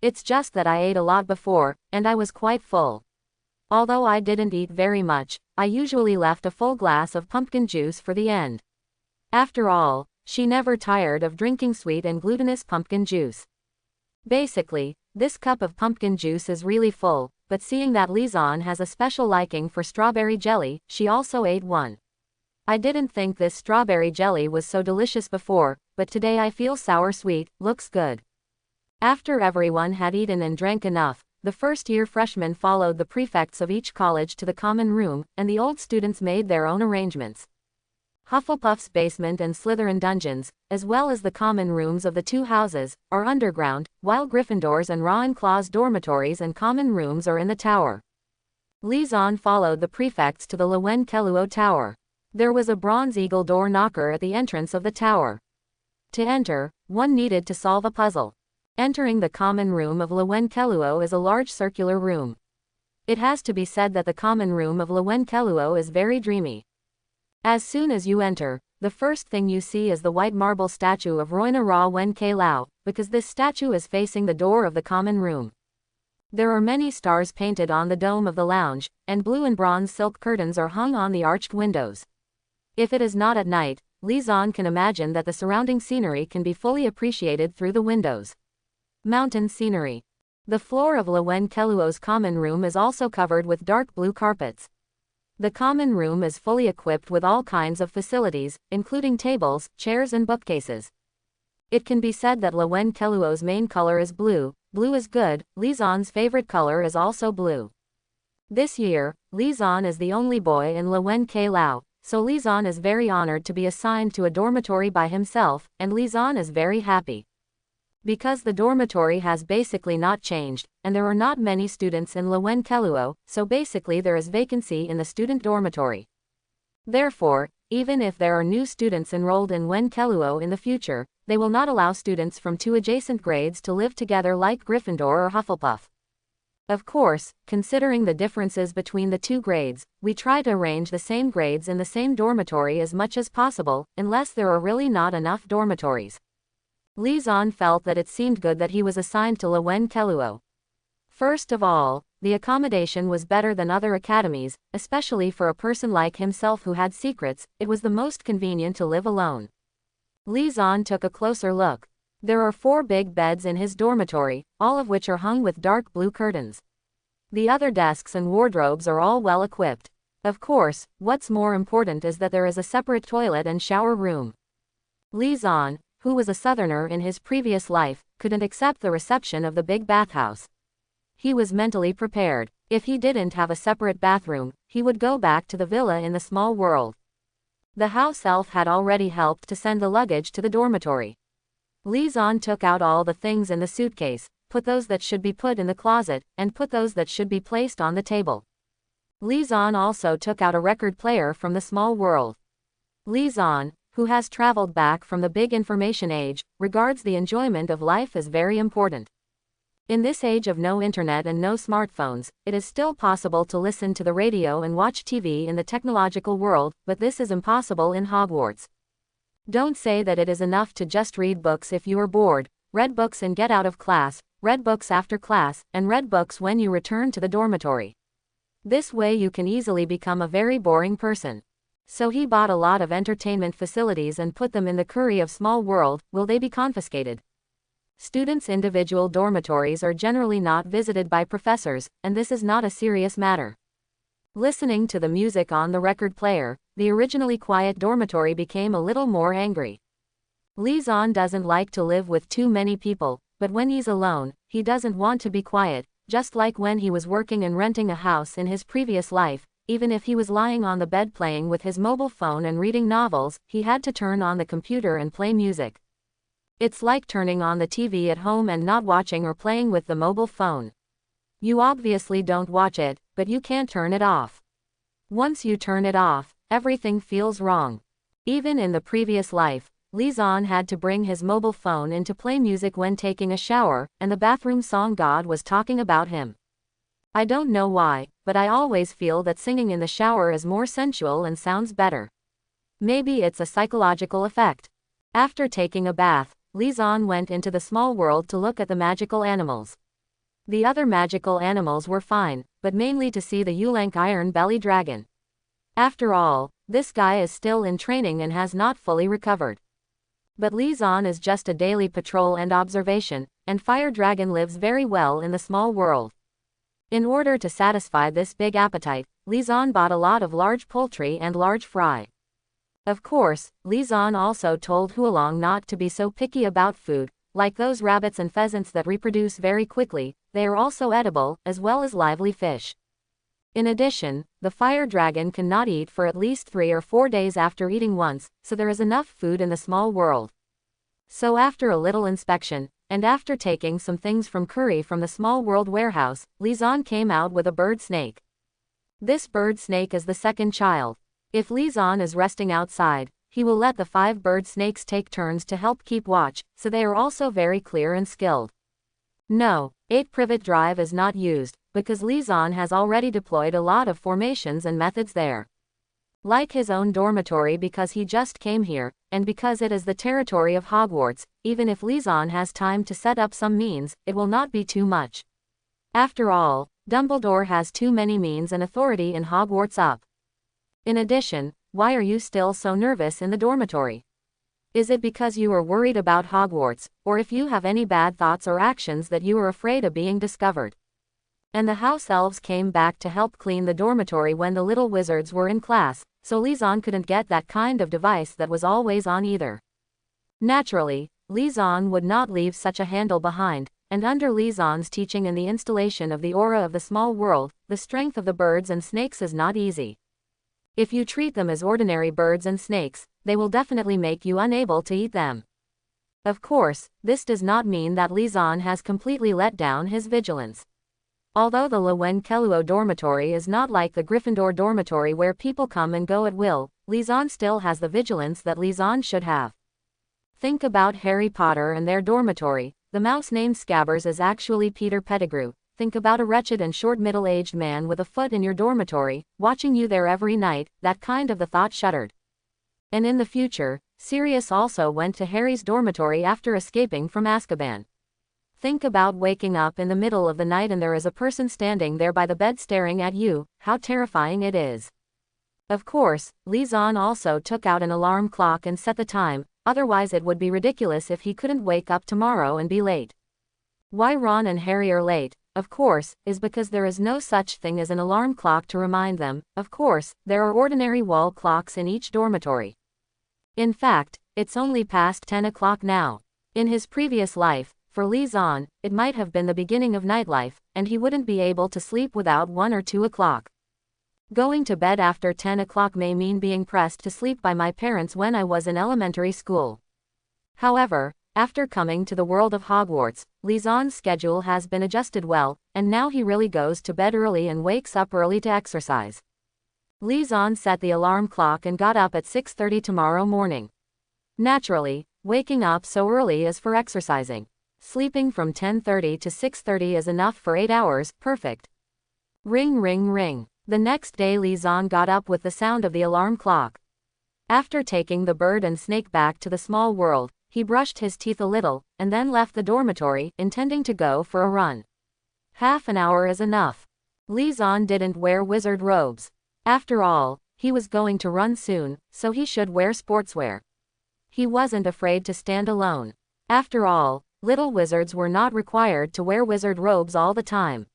It's just that I ate a lot before, and I was quite full. Although I didn't eat very much, I usually left a full glass of pumpkin juice for the end. After all, she never tired of drinking sweet and glutinous pumpkin juice. Basically, this cup of pumpkin juice is really full, but seeing that Lizan has a special liking for strawberry jelly, she also ate one. I didn't think this strawberry jelly was so delicious before, but today I feel sour sweet, looks good. After everyone had eaten and drank enough, the first-year freshmen followed the prefects of each college to the common room, and the old students made their own arrangements. Hufflepuff's basement and Slytherin dungeons, as well as the common rooms of the two houses, are underground, while Gryffindor's and Ravenclaw's dormitories and common rooms are in the tower. Lizan followed the prefects to the Lewenkeluo Tower. There was a bronze eagle door knocker at the entrance of the tower. To enter, one needed to solve a puzzle. Entering the common room of Lewenkeluo is a large circular room. It has to be said that the common room of Lewenkeluo is very dreamy. As soon as you enter, the first thing you see is the white marble statue of Roina Ra Wenkelao, because this statue is facing the door of the common room. There are many stars painted on the dome of the lounge, and blue and bronze silk curtains are hung on the arched windows. If it is not at night, Lizan can imagine that the surrounding scenery can be fully appreciated through the windows. Mountain scenery. The floor of Lewenkeluo's common room is also covered with dark blue carpets. The common room is fully equipped with all kinds of facilities, including tables, chairs and bookcases. It can be said that Lewenkeluo's main color is blue. Blue is good. Lizan's favorite color is also blue. This year, Lizan is the only boy in Lewenkelao, so Lizan is very honored to be assigned to a dormitory by himself, and Lizan is very happy. Because the dormitory has basically not changed, and there are not many students in Lewenkeluo, so basically there is vacancy in the student dormitory. Therefore, even if there are new students enrolled in Wenkeluo in the future, they will not allow students from two adjacent grades to live together like Gryffindor or Hufflepuff. Of course, considering the differences between the two grades, we try to arrange the same grades in the same dormitory as much as possible, unless there are really not enough dormitories. Lizan felt that it seemed good that he was assigned to Lewenkeluo. First of all, the accommodation was better than other academies, especially for a person like himself who had secrets. It was the most convenient to live alone. Lizan took a closer look. There are 4 big beds in his dormitory, all of which are hung with dark blue curtains. The other desks and wardrobes are all well equipped. Of course, what's more important is that there is a separate toilet and shower room. Lizan, who was a southerner in his previous life, couldn't accept the reception of the big bathhouse. He was mentally prepared. If he didn't have a separate bathroom, he would go back to the villa in the small world. The house elf had already helped to send the luggage to the dormitory. Lizan took out all the things in the suitcase, put those that should be put in the closet, and put those that should be placed on the table. Lizan also took out a record player from the small world. Lizan, who has traveled back from the big information age, regards the enjoyment of life as very important. In this age of no internet and no smartphones, it is still possible to listen to the radio and watch TV in the technological world, but this is impossible in Hogwarts. Don't say that it is enough to just read books if you are bored. Read books and get out of class, read books after class, and read books when you return to the dormitory. This way you can easily become a very boring person. So he bought a lot of entertainment facilities and put them in the Curry of Small World. Will they be confiscated? Students' individual dormitories are generally not visited by professors, and this is not a serious matter. Listening to the music on the record player, the originally quiet dormitory became a little more angry. Lizan doesn't like to live with too many people, but when he's alone, he doesn't want to be quiet, just like when he was working and renting a house in his previous life. Even if he was lying on the bed playing with his mobile phone and reading novels, he had to turn on the computer and play music. It's like turning on the TV at home and not watching or playing with the mobile phone. You obviously don't watch it, but you can't turn it off. Once you turn it off, everything feels wrong. Even in the previous life, Lizan had to bring his mobile phone in to play music when taking a shower, and the bathroom song God was talking about him. I don't know why, but I always feel that singing in the shower is more sensual and sounds better. Maybe it's a psychological effect. After taking a bath, Lizan went into the small world to look at the magical animals. The other magical animals were fine, but mainly to see the Yulank Iron Belly Dragon. After all, this guy is still in training and has not fully recovered. But Lizan is just a daily patrol and observation, and Fire Dragon lives very well in the small world. In order to satisfy this big appetite, Lizan bought a lot of large poultry and large fry. Of course, Lizan also told Huolong not to be so picky about food, like those rabbits and pheasants that reproduce very quickly, they are also edible, as well as lively fish. In addition, the fire dragon cannot eat for at least 3 or 4 days after eating once, so there is enough food in the small world. So after a little inspection, and after taking some things from curry from the small world warehouse, Lizan came out with a bird snake. This bird snake is the second child. If Lizan is resting outside, he will let the 5 bird snakes take turns to help keep watch, so they are also very clear and skilled. No, 8 privet drive is not used, because Lizan has already deployed a lot of formations and methods there. Like his own dormitory, because he just came here, and because it is the territory of Hogwarts, even if Lizan has time to set up some means, it will not be too much. After all, Dumbledore has too many means and authority in Hogwarts up. In addition, why are you still so nervous in the dormitory? Is it because you are worried about Hogwarts, or if you have any bad thoughts or actions that you are afraid of being discovered? And the house elves came back to help clean the dormitory when the little wizards were in class, so Lizan couldn't get that kind of device that was always on either. Naturally, Lizan would not leave such a handle behind, and under Lizan's teaching and the installation of the aura of the small world, the strength of the birds and snakes is not easy. If you treat them as ordinary birds and snakes, they will definitely make you unable to eat them. Of course, this does not mean that Lizan has completely let down his vigilance. Although the Lowen-Keluo dormitory is not like the Gryffindor dormitory where people come and go at will, Lizan still has the vigilance that Lizan should have. Think about Harry Potter and their dormitory. The mouse named Scabbers is actually Peter Pettigrew. Think about a wretched and short middle-aged man with a foot in your dormitory, watching you there every night. That kind of the thought shuddered. And in the future, Sirius also went to Harry's dormitory after escaping from Azkaban. Think about waking up in the middle of the night and there is a person standing there by the bed staring at you. How terrifying it is. Of course, Lizan also took out an alarm clock and set the time, otherwise it would be ridiculous if he couldn't wake up tomorrow and be late. Why Ron and Harry are late, of course, is because there is no such thing as an alarm clock to remind them. Of course, there are ordinary wall clocks in each dormitory. In fact, it's only past 10 o'clock now. In his previous life, for Lizan, it might have been the beginning of nightlife, and he wouldn't be able to sleep without 1 or 2 o'clock. Going to bed after 10 o'clock may mean being pressed to sleep by my parents when I was in elementary school. However, after coming to the world of Hogwarts, Lizan's schedule has been adjusted well, and now he really goes to bed early and wakes up early to exercise. Lizan set the alarm clock and got up at 6:30 tomorrow morning. Naturally, waking up so early is for exercising. Sleeping from 10:30 to 6:30 is enough for 8 hours, perfect. Ring ring ring. The next day Lizan got up with the sound of the alarm clock. After taking the bird and snake back to the small world, he brushed his teeth a little, and then left the dormitory, intending to go for a run. Half an hour is enough. Lizan didn't wear wizard robes. After all, he was going to run soon, so he should wear sportswear. He wasn't afraid to stand alone. After all, little wizards were not required to wear wizard robes all the time.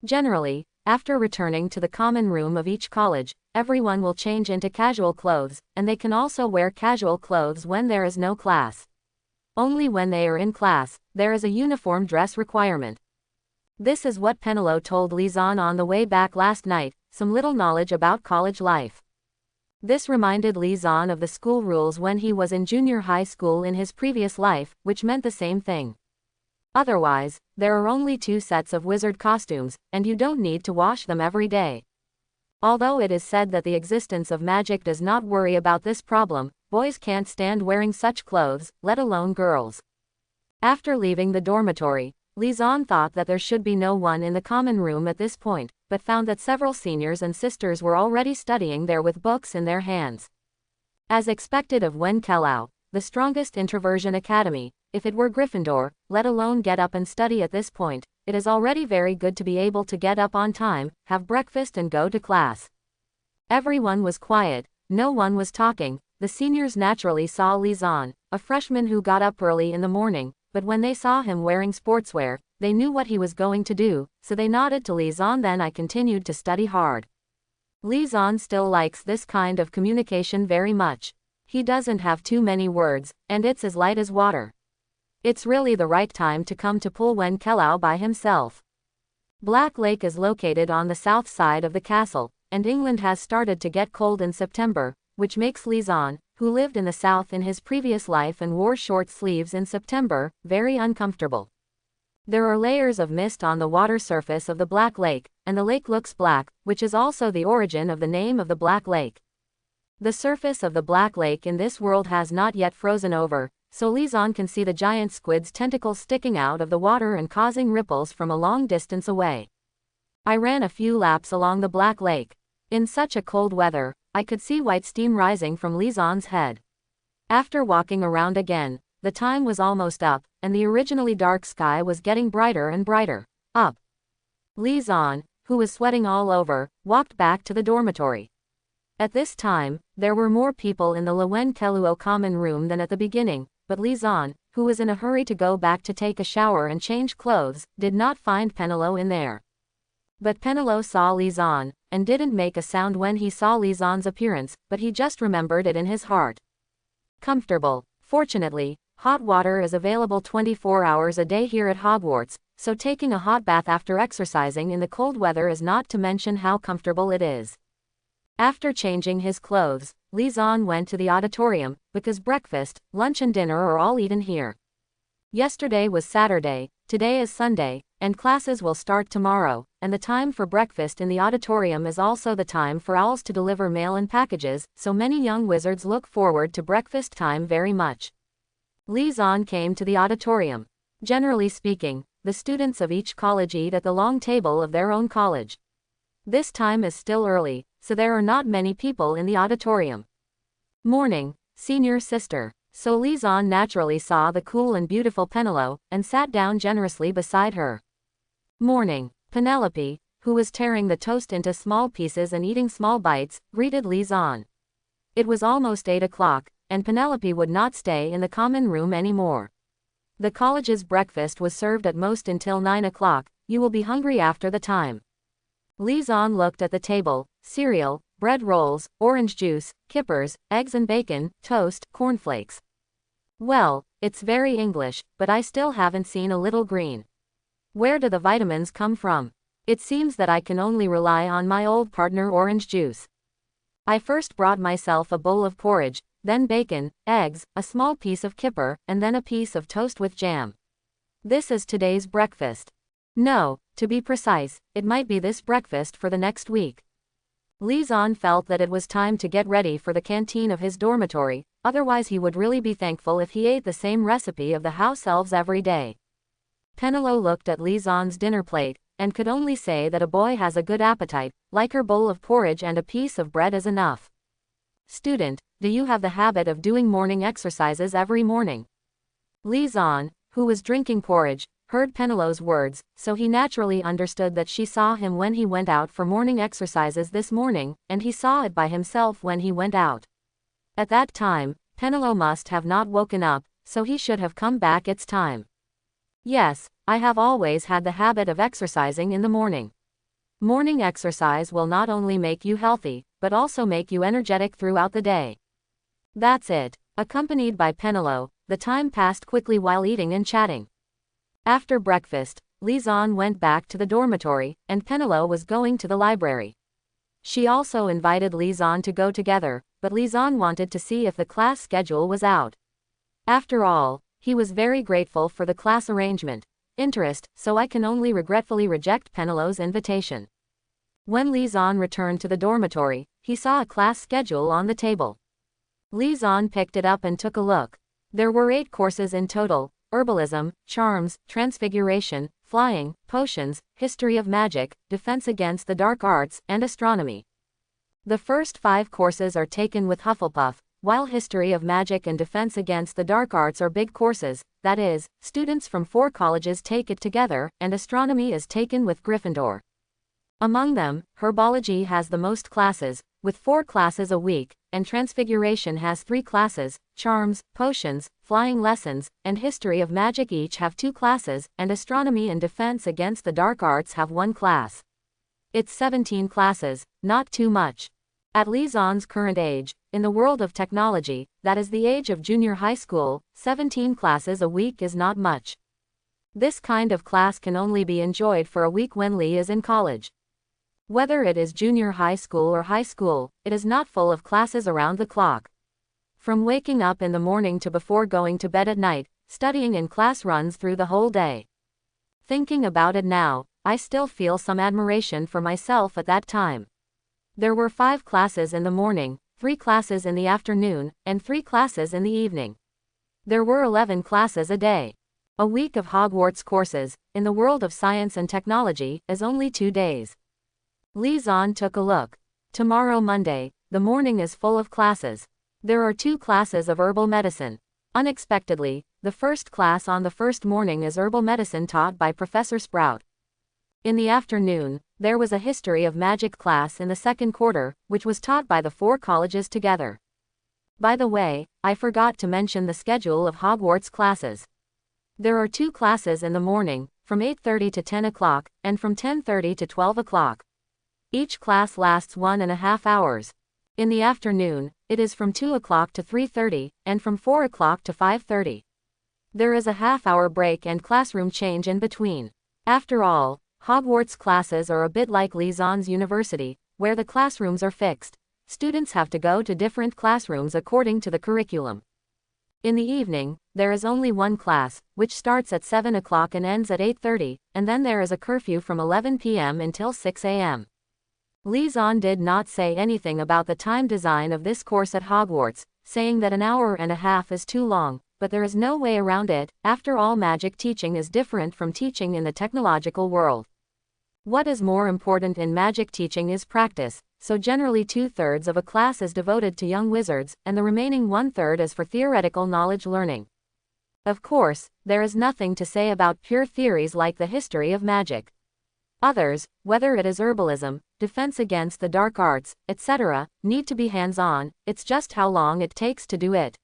Generally, after returning to the common room of each college, everyone will change into casual clothes, and they can also wear casual clothes when there is no class. Only when they are in class, there is a uniform dress requirement. This is what Penelo told Lizan on the way back last night, some little knowledge about college life. This reminded Lizan of the school rules when he was in junior high school in his previous life, which meant the same thing. Otherwise, there are only 2 sets of wizard costumes, and you don't need to wash them every day. Although it is said that the existence of magic does not worry about this problem, boys can't stand wearing such clothes, let alone girls. After leaving the dormitory, Lizan thought that there should be no one in the common room at this point, but found that several seniors and sisters were already studying there with books in their hands. As expected of Wen-Keluo, the strongest introversion academy, if it were Gryffindor, let alone get up and study at this point, it is already very good to be able to get up on time, have breakfast and go to class. Everyone was quiet, no one was talking. The seniors naturally saw Lizan, a freshman who got up early in the morning, but when they saw him wearing sportswear, they knew what he was going to do, so they nodded to Lizan. Then I continued to study hard. Lizan still likes this kind of communication very much. He doesn't have too many words, and it's as light as water. It's really the right time to come to Pulwen Kellau by himself. Black Lake is located on the south side of the castle, and England has started to get cold in September, which makes Lizan, who lived in the south in his previous life and wore short sleeves in September, very uncomfortable. There are layers of mist on the water surface of the Black Lake, and the lake looks black, which is also the origin of the name of the Black Lake. The surface of the Black Lake in this world has not yet frozen over, so Lizan can see the giant squid's tentacles sticking out of the water and causing ripples from a long distance away. I ran a few laps along the Black Lake. In such a cold weather, I could see white steam rising from Lizan's head. After walking around again, the time was almost up, and the originally dark sky was getting brighter and brighter. Up. Lizan, who was sweating all over, walked back to the dormitory. At this time, there were more people in the Lwen Keluo common room than at the beginning, but Lizan, who was in a hurry to go back to take a shower and change clothes, did not find Penelo in there. But Penelo saw Lizan, and didn't make a sound when he saw Lizan's appearance, but he just remembered it in his heart. Comfortable. Fortunately, hot water is available 24 hours a day here at Hogwarts, so taking a hot bath after exercising in the cold weather is not to mention how comfortable it is. After changing his clothes, Lizan went to the auditorium, because breakfast, lunch and dinner are all eaten here. Yesterday was Saturday, today is Sunday, and classes will start tomorrow, and the time for breakfast in the auditorium is also the time for owls to deliver mail and packages, so many young wizards look forward to breakfast time very much. Lizan came to the auditorium. Generally speaking, the students of each college eat at the long table of their own college. This time is still early, so there are not many people in the auditorium. Morning, senior sister. So Lizan naturally saw the cool and beautiful Penelo, and sat down generously beside her. Morning, Penelope, who was tearing the toast into small pieces and eating small bites, greeted Lizan. It was almost 8 o'clock, and Penelope would not stay in the common room anymore. The college's breakfast was served at most until 9 o'clock, you will be hungry after the time. Lizan looked at the table, cereal, bread rolls, orange juice, kippers, eggs and bacon, toast, cornflakes. Well, it's very English, but I still haven't seen a little green. Where do the vitamins come from? It seems that I can only rely on my old partner orange juice. I first brought myself a bowl of porridge, then bacon, eggs, a small piece of kipper, and then a piece of toast with jam. This is today's breakfast. No, to be precise, it might be this breakfast for the next week. Lizan felt that it was time to get ready for the canteen of his dormitory, otherwise he would really be thankful if he ate the same recipe of the house elves every day. Penelo looked at Lizan's dinner plate, and could only say that a boy has a good appetite, like her bowl of porridge and a piece of bread is enough. Student, do you have the habit of doing morning exercises every morning? Lizan, who was drinking porridge, heard Penelo's words, so he naturally understood that she saw him when he went out for morning exercises this morning, and he saw it by himself when he went out. At that time, Penelo must have not woken up, so he should have come back its time. Yes, I have always had the habit of exercising in the morning. Morning exercise will not only make you healthy, but also make you energetic throughout the day. That's it. Accompanied by Penelo, the time passed quickly while eating and chatting. After breakfast, Lizan went back to the dormitory, and Penelo was going to the library. She also invited Lizan to go together, but Lizan wanted to see if the class schedule was out. After all, he was very grateful for the class arrangement, interest, so I can only regretfully reject Penelo's invitation. When Lizan returned to the dormitory, he saw a class schedule on the table. Lizan picked it up and took a look. There were 8 courses in total: herbalism, charms, transfiguration, flying, potions, history of magic, defense against the dark arts, and astronomy. The first 5 courses are taken with Hufflepuff, while history of magic and defense against the dark arts are big courses, that is, students from 4 colleges take it together, and astronomy is taken with Gryffindor. Among them, herbology has the most classes, with 4 classes a week, and Transfiguration has 3 classes, Charms, Potions, Flying Lessons, and History of Magic each have 2 classes, and Astronomy and Defense Against the Dark Arts have 1 class. It's 17 classes, not too much. At Lizon's current age, in the world of technology, that is the age of junior high school, 17 classes a week is not much. This kind of class can only be enjoyed for a week when Lee is in college. Whether it is junior high school or high school, it is not full of classes around the clock. From waking up in the morning to before going to bed at night, studying in class runs through the whole day. Thinking about it now, I still feel some admiration for myself at that time. There were 5 classes in the morning, 3 classes in the afternoon, and 3 classes in the evening. There were 11 classes a day. A week of Hogwarts courses, in the world of science and technology, is only 2 days. Lizon took a look. Tomorrow Monday, the morning is full of classes. There are 2 classes of herbal medicine. Unexpectedly, the first class on the first morning is herbal medicine taught by Professor Sprout. In the afternoon, there was a history of magic class in the second quarter, which was taught by the 4 colleges together. By the way, I forgot to mention the schedule of Hogwarts classes. There are 2 classes in the morning, from 8:30 to 10 o'clock, and from 10:30 to 12 o'clock. Each class lasts 1.5 hours. In the afternoon, it is from 2 o'clock to 3:30, and from 4 o'clock to 5:30. There is a half-hour break and classroom change in between. After all, Hogwarts classes are a bit like Lizon's university, where the classrooms are fixed. Students have to go to different classrooms according to the curriculum. In the evening, there is only 1 class, which starts at 7 o'clock and ends at 8:30, and then there is a curfew from 11 p.m. until 6 a.m. Lizon did not say anything about the time design of this course at Hogwarts, saying that 1.5 hours is too long, but there is no way around it. After all, magic teaching is different from teaching in the technological world. What is more important in magic teaching is practice, so generally 2/3 of a class is devoted to young wizards, and the remaining 1/3 is for theoretical knowledge learning. Of course, there is nothing to say about pure theories like the history of magic. Others, whether it is herbalism, defense against the dark arts, etc., need to be hands-on. It's just how long it takes to do it.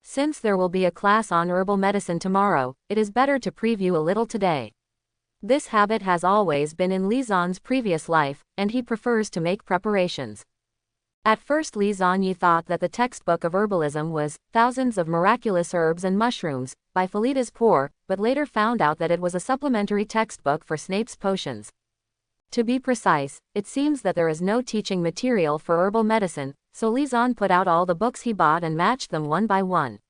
Since there will be a class on herbal medicine tomorrow, it is better to preview a little today. This habit has always been in Lizon's previous life, and he prefers to make preparations. At first Lizon thought that the textbook of herbalism was Thousands of Miraculous Herbs and Mushrooms, by Felicitas Poor, but later found out that it was a supplementary textbook for Snape's potions. To be precise, it seems that there is no teaching material for herbal medicine, so Lizon put out all the books he bought and matched them one by one.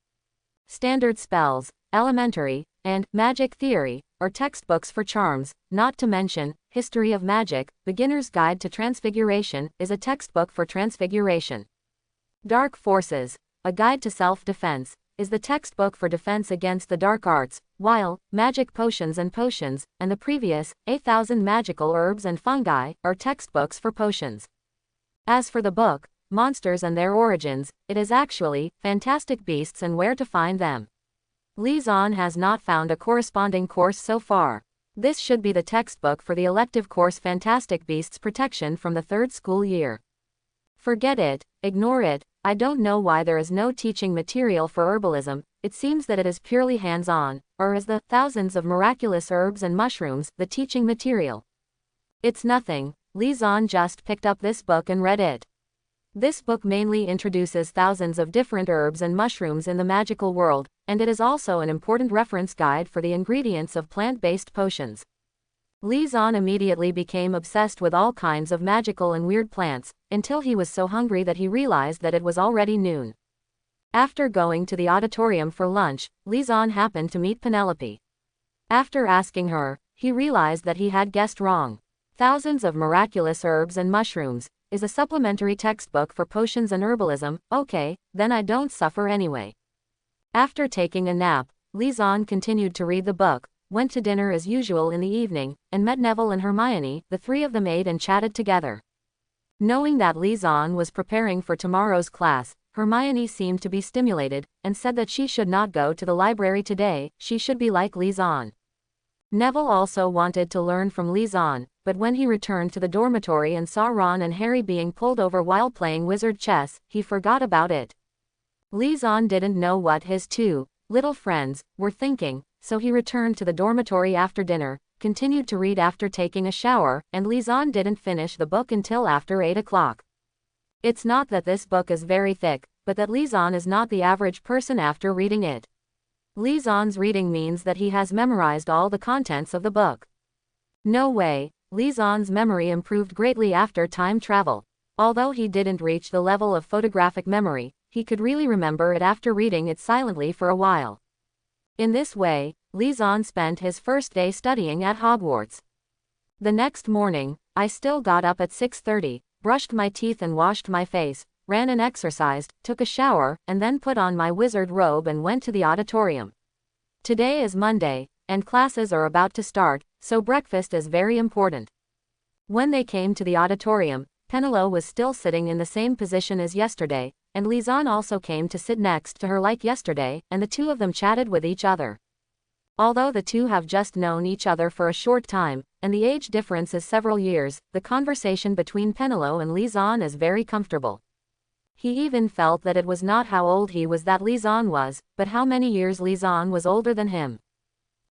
Standard Spells, Elementary, and Magic Theory are textbooks for charms, not to mention History of Magic, Beginner's Guide to Transfiguration is a textbook for transfiguration. Dark Forces, A Guide to Self-Defense, is the textbook for defense against the dark arts, while Magic Potions and the previous 8,000 Magical Herbs and Fungi are textbooks for potions. As for the book, Monsters and Their Origins, it is actually Fantastic Beasts and Where to Find Them. Lizon has not found a corresponding course so far. This should be the textbook for the elective course Fantastic Beasts Protection from the 3rd school year. Forget it, ignore it. I don't know why there is no teaching material for herbalism. It seems that it is purely hands-on, or is the Thousands of Miraculous Herbs and Mushrooms the teaching material? It's nothing. Lizon just picked up this book and read it. This book mainly introduces thousands of different herbs and mushrooms in the magical world, and it is also an important reference guide for the ingredients of plant-based potions. Lizon immediately became obsessed with all kinds of magical and weird plants, until he was so hungry that he realized that it was already noon. After going to the auditorium for lunch, Lizon happened to meet Penelope. After asking her, he realized that he had guessed wrong. Thousands of Miraculous Herbs and Mushrooms is a supplementary textbook for potions and herbalism. Okay, then I don't suffer anyway. After taking a nap, Lizon continued to read the book, went to dinner as usual in the evening, and met Neville and Hermione. The 3 of them ate and chatted together. Knowing that Lizon was preparing for tomorrow's class, Hermione seemed to be stimulated, and said that she should not go to the library today, she should be like Lizon. Neville also wanted to learn from Lizon, but when he returned to the dormitory and saw Ron and Harry being pulled over while playing wizard chess, he forgot about it. Lisan didn't know what his two little friends were thinking, so he returned to the dormitory after dinner, continued to read after taking a shower, and Lisan didn't finish the book until after 8 o'clock. It's not that this book is very thick, but that Lisan is not the average person after reading it. Lisan's reading means that he has memorized all the contents of the book. No way, Lisan's memory improved greatly after time travel. Although he didn't reach the level of photographic memory, he could really remember it after reading it silently for a while. In this way, Lisan spent his first day studying at Hogwarts. The next morning, I still got up at 6:30, brushed my teeth and washed my face, ran and exercised, took a shower, and then put on my wizard robe and went to the auditorium. Today is Monday, and classes are about to start, so breakfast is very important. When they came to the auditorium, Penelope was still sitting in the same position as yesterday, and Lisan also came to sit next to her like yesterday, and the two of them chatted with each other. Although the two have just known each other for a short time, and the age difference is several years, the conversation between Penelope and Lisan is very comfortable. He even felt that it was not how old he was that Lisan was, but how many years Lisan was older than him.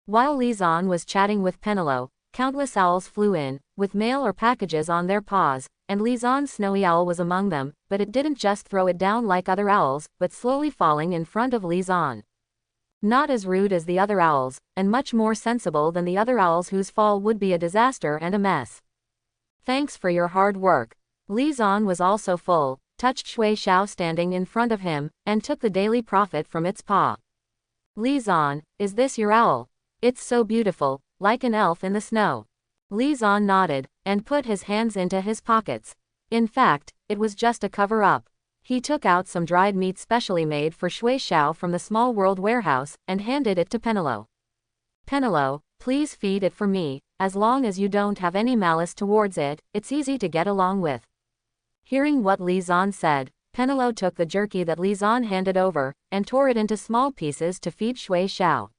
While Lisan was chatting with Penelope, countless owls flew in, with mail or packages on their paws, and Lisan's snowy owl was among them, but it didn't just throw it down like other owls, but slowly falling in front of Lisan. Not as rude as the other owls, and much more sensible than the other owls whose fall would be a disaster and a mess. Thanks for your hard work. Lisan was also full, touched Shui Xiao standing in front of him, and took the daily profit from its paw. Lisan, is this your owl? It's so beautiful, like an elf in the snow. Lisan nodded, and put his hands into his pockets. In fact, it was just a cover-up. He took out some dried meat specially made for Shui Xiao from the Small World warehouse, and handed it to Penelope. Penelope, please feed it for me, as long as you don't have any malice towards it, it's easy to get along with. Hearing what Lisan said, Penelope took the jerky that Lisan handed over, and tore it into small pieces to feed Shui Xiao.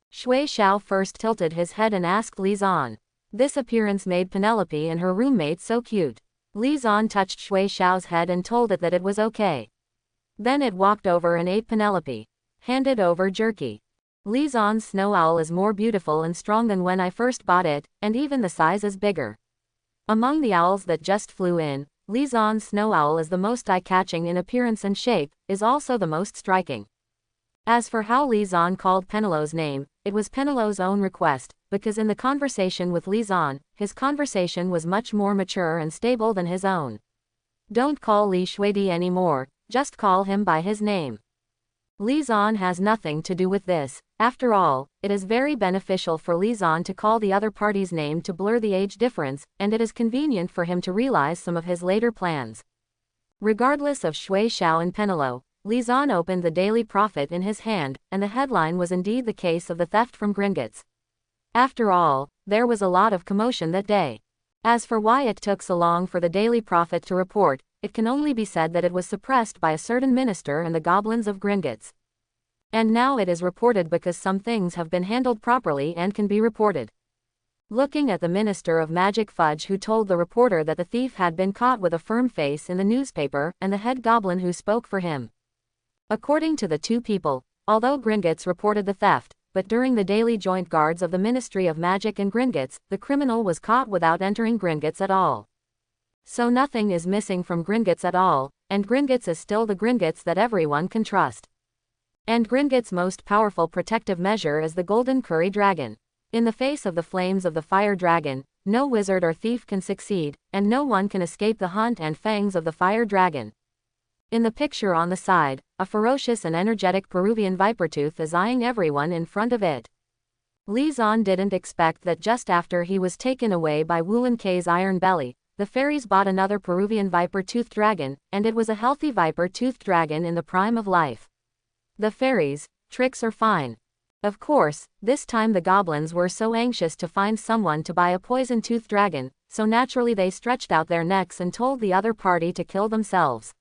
Shui Xiao first tilted his head and asked Lisan. This appearance made Penelope and her roommate so cute. Lisan touched Shui Xiao's head and told it that it was okay. Then it walked over and ate Penelope. Handed over jerky. Lisan's snow owl is more beautiful and strong than when I first bought it, and even the size is bigger. Among the owls that just flew in, Lisan's snow owl is the most eye-catching in appearance and shape, is also the most striking. As for how Lisan called Penelope's name, it was Penelope's own request, because in the conversation with Lisan, his conversation was much more mature and stable than his own. Don't call Li Shuidi anymore, just call him by his name. Lisan has nothing to do with this. After all, it is very beneficial for Lisan to call the other party's name to blur the age difference, and it is convenient for him to realize some of his later plans. Regardless of Shui Xiao and Penelope, Lisan opened the Daily Prophet in his hand, and the headline was indeed the case of the theft from Gringotts. After all, there was a lot of commotion that day. As for why it took so long for the Daily Prophet to report, it can only be said that it was suppressed by a certain minister and the goblins of Gringotts. And now it is reported because some things have been handled properly and can be reported. Looking at the Minister of Magic Fudge who told the reporter that the thief had been caught with a firm face in the newspaper, and the head goblin who spoke for him. According to the two people, although Gringotts reported the theft, but during the daily joint guards of the Ministry of Magic and Gringotts, the criminal was caught without entering Gringotts at all. So nothing is missing from Gringotts at all, and Gringotts is still the Gringotts that everyone can trust. And Gringotts' most powerful protective measure is the Golden Curry Dragon. In the face of the flames of the Fire Dragon, no wizard or thief can succeed, and no one can escape the hunt and fangs of the Fire Dragon. In the picture on the side, a ferocious and energetic Peruvian vipertooth is eyeing everyone in front of it. Lisan didn't expect that just after he was taken away by Wulin K's iron belly, the fairies bought another Peruvian viper-toothed dragon, and it was a healthy viper-toothed dragon in the prime of life. The fairies, tricks are fine. Of course, this time the goblins were so anxious to find someone to buy a poison-toothed dragon, so naturally they stretched out their necks and told the other party to kill themselves.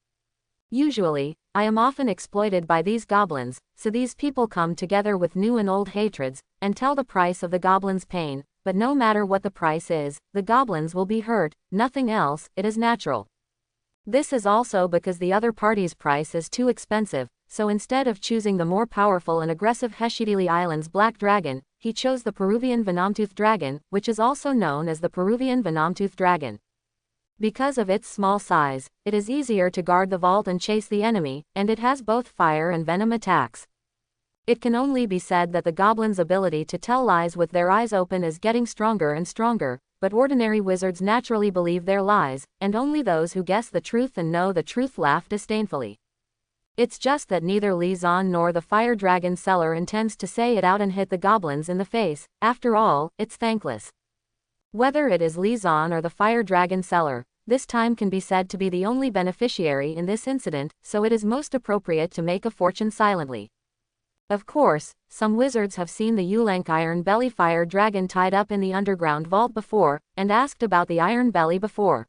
Usually, I am often exploited by these goblins, so these people come together with new and old hatreds, and tell the price of the goblin's pain, but no matter what the price is, the goblins will be hurt, nothing else, it is natural. This is also because the other party's price is too expensive, so instead of choosing the more powerful and aggressive Heshidili Island's black dragon, he chose the Peruvian Venomtooth dragon, which is also known as the Peruvian Venomtooth dragon. Because of its small size, it is easier to guard the vault and chase the enemy, and it has both fire and venom attacks. It can only be said that the goblin's ability to tell lies with their eyes open is getting stronger and stronger, but ordinary wizards naturally believe their lies, and only those who guess the truth and know the truth laugh disdainfully. It's just that neither Li Zan nor the fire dragon seller intends to say it out and hit the goblins in the face. After all, it's thankless. Whether it is Li Zan or the fire dragon seller, this time can be said to be the only beneficiary in this incident, so it is most appropriate to make a fortune silently. Of course, some wizards have seen the Yulank Iron Belly fire dragon tied up in the underground vault before, and asked about the Iron Belly before.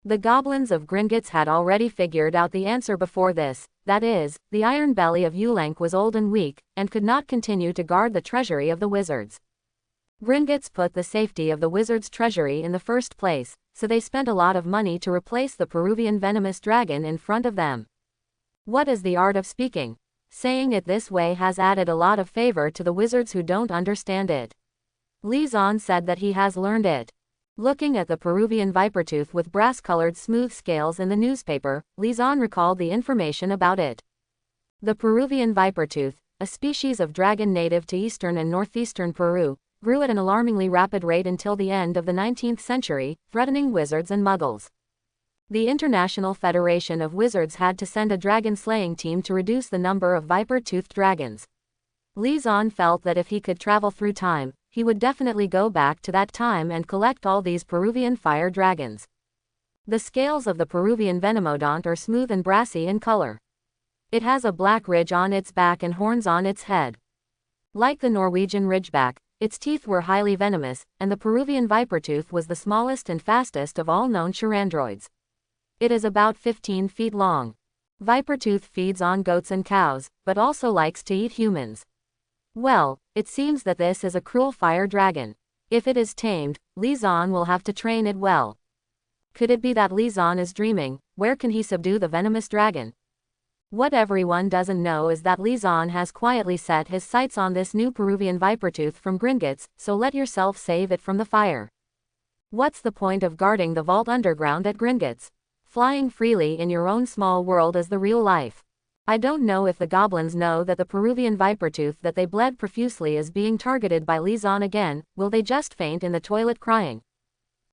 The goblins of Gringotts had already figured out the answer before this, that is, the Iron Belly of Yulank was old and weak, and could not continue to guard the treasury of the wizards. Gringotts put the safety of the wizards' treasury in the first place, so they spent a lot of money to replace the Peruvian venomous dragon in front of them. What is the art of speaking? Saying it this way has added a lot of favor to the wizards who don't understand it. Li Zan said that he has learned it. Looking at the Peruvian vipertooth with brass-colored smooth scales in the newspaper, Li Zan recalled the information about it. The Peruvian vipertooth, a species of dragon native to eastern and northeastern Peru, grew at an alarmingly rapid rate until the end of the 19th century, threatening wizards and muggles. The International Federation of Wizards had to send a dragon-slaying team to reduce the number of viper-toothed dragons. Li Zan felt that if he could travel through time, he would definitely go back to that time and collect all these Peruvian fire dragons. The scales of the Peruvian Venomodont are smooth and brassy in color. It has a black ridge on its back and horns on its head. Like the Norwegian ridgeback, its teeth were highly venomous, and the Peruvian vipertooth was the smallest and fastest of all known chirandroids. It is about 15 feet long. Vipertooth feeds on goats and cows, but also likes to eat humans. Well, it seems that this is a cruel fire dragon. If it is tamed, Li Zan will have to train it well. Could it be that Li Zan is dreaming? Where can he subdue the venomous dragon? What everyone doesn't know is that Li Zan has quietly set his sights on this new Peruvian vipertooth from Gringotts, so let yourself save it from the fire. What's the point of guarding the vault underground at Gringotts? Flying freely in your own small world is the real life. I don't know if the goblins know that the Peruvian vipertooth that they bled profusely is being targeted by Li Zan again. Will they just faint in the toilet crying?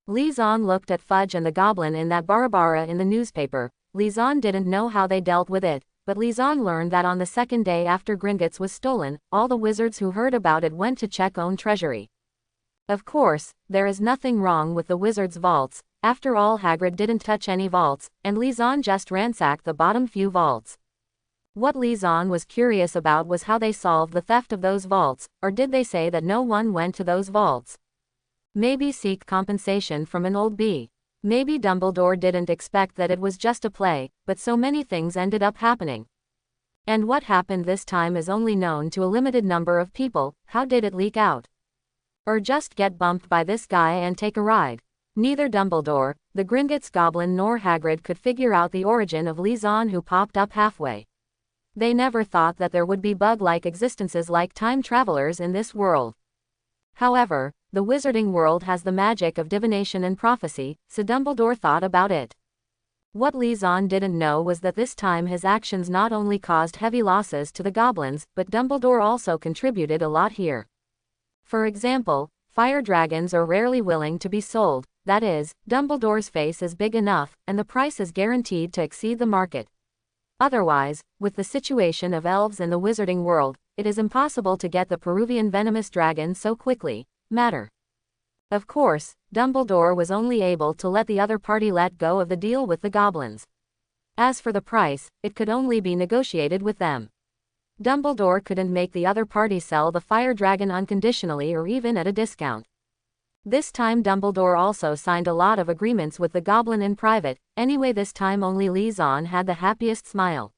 Li Zan looked at Fudge and the goblin in that barabara in the newspaper. Li Zan didn't know how they dealt with it, but Li Zan learned that on the second day after Gringotts was stolen, all the wizards who heard about it went to check own treasury. Of course, there is nothing wrong with the wizards' vaults. After all, Hagrid didn't touch any vaults, and Li Zan just ransacked the bottom few vaults. What Li Zan was curious about was how they solved the theft of those vaults, or did they say that no one went to those vaults? Maybe seek compensation from an old bee. Maybe Dumbledore didn't expect that it was just a play, but so many things ended up happening. And what happened this time is only known to a limited number of people. How did it leak out? Or just get bumped by this guy and take a ride? Neither Dumbledore, the Gringotts goblin nor Hagrid could figure out the origin of Li Zan, who popped up halfway. They never thought that there would be bug-like existences like time travelers in this world. However, the wizarding world has the magic of divination and prophecy, so Dumbledore thought about it. What Li Zan didn't know was that this time his actions not only caused heavy losses to the goblins, but Dumbledore also contributed a lot here. For example, fire dragons are rarely willing to be sold. That is, Dumbledore's face is big enough, and the price is guaranteed to exceed the market. Otherwise, with the situation of elves in the wizarding world, it is impossible to get the Peruvian venomous dragon so quickly. Of course, Dumbledore was only able to let the other party let go of the deal with the goblins. As for the price, it could only be negotiated with them. Dumbledore couldn't make the other party sell the fire dragon unconditionally or even at a discount. This time Dumbledore also signed a lot of agreements with the goblin in private. Anyway, this time only Li Zan had the happiest smile.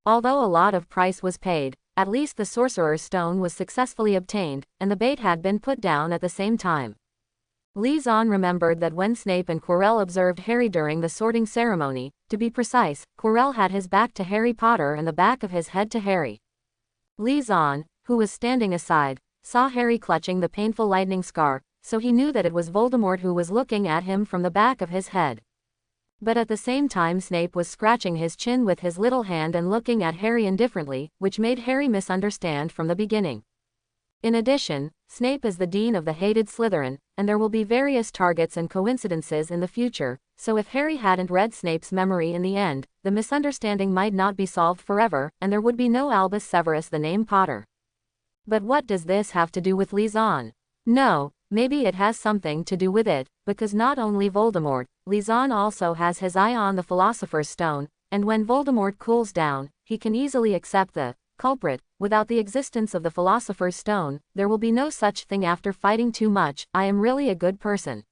Although a lot of price was paid, At least the Sorcerer's Stone was successfully obtained, and the bait had been put down at the same time. Liaison remembered that when Snape and Quirrell observed Harry during the sorting ceremony, to be precise, Quirrell had his back to Harry Potter and the back of his head to Harry. Liaison, who was standing aside, saw Harry clutching the painful lightning scar, so he knew that it was Voldemort who was looking at him from the back of his head. But at the same time Snape was scratching his chin with his little hand and looking at Harry indifferently, which made Harry misunderstand from the beginning. In addition, Snape is the dean of the hated Slytherin, and there will be various targets and coincidences in the future, so if Harry hadn't read Snape's memory in the end, the misunderstanding might not be solved forever, and there would be no Albus Severus the name Potter. But what does this have to do with Liaison? No, maybe it has something to do with it, because not only Voldemort, Liaison also has his eye on the Philosopher's Stone, and when Voldemort cools down, he can easily accept the culprit. Without the existence of the Philosopher's Stone, there will be no such thing after fighting too much. I am really a good person.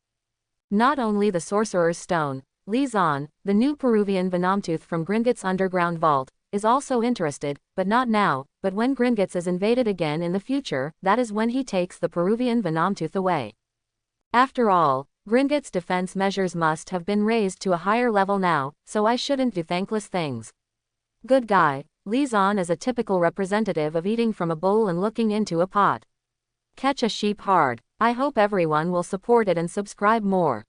Not only the Sorcerer's Stone, Liaison, the new Peruvian Venomtooth from Gringotts' underground vault, is also interested, but not now, but when Gringotts is invaded again in the future, that is when he takes the Peruvian Venomtooth away. After all, Gringotts' defense measures must have been raised to a higher level now, so I shouldn't do thankless things. Good guy. Liaison is a typical representative of eating from a bowl and looking into a pot. Catch a sheep hard. I hope everyone will support it and subscribe more.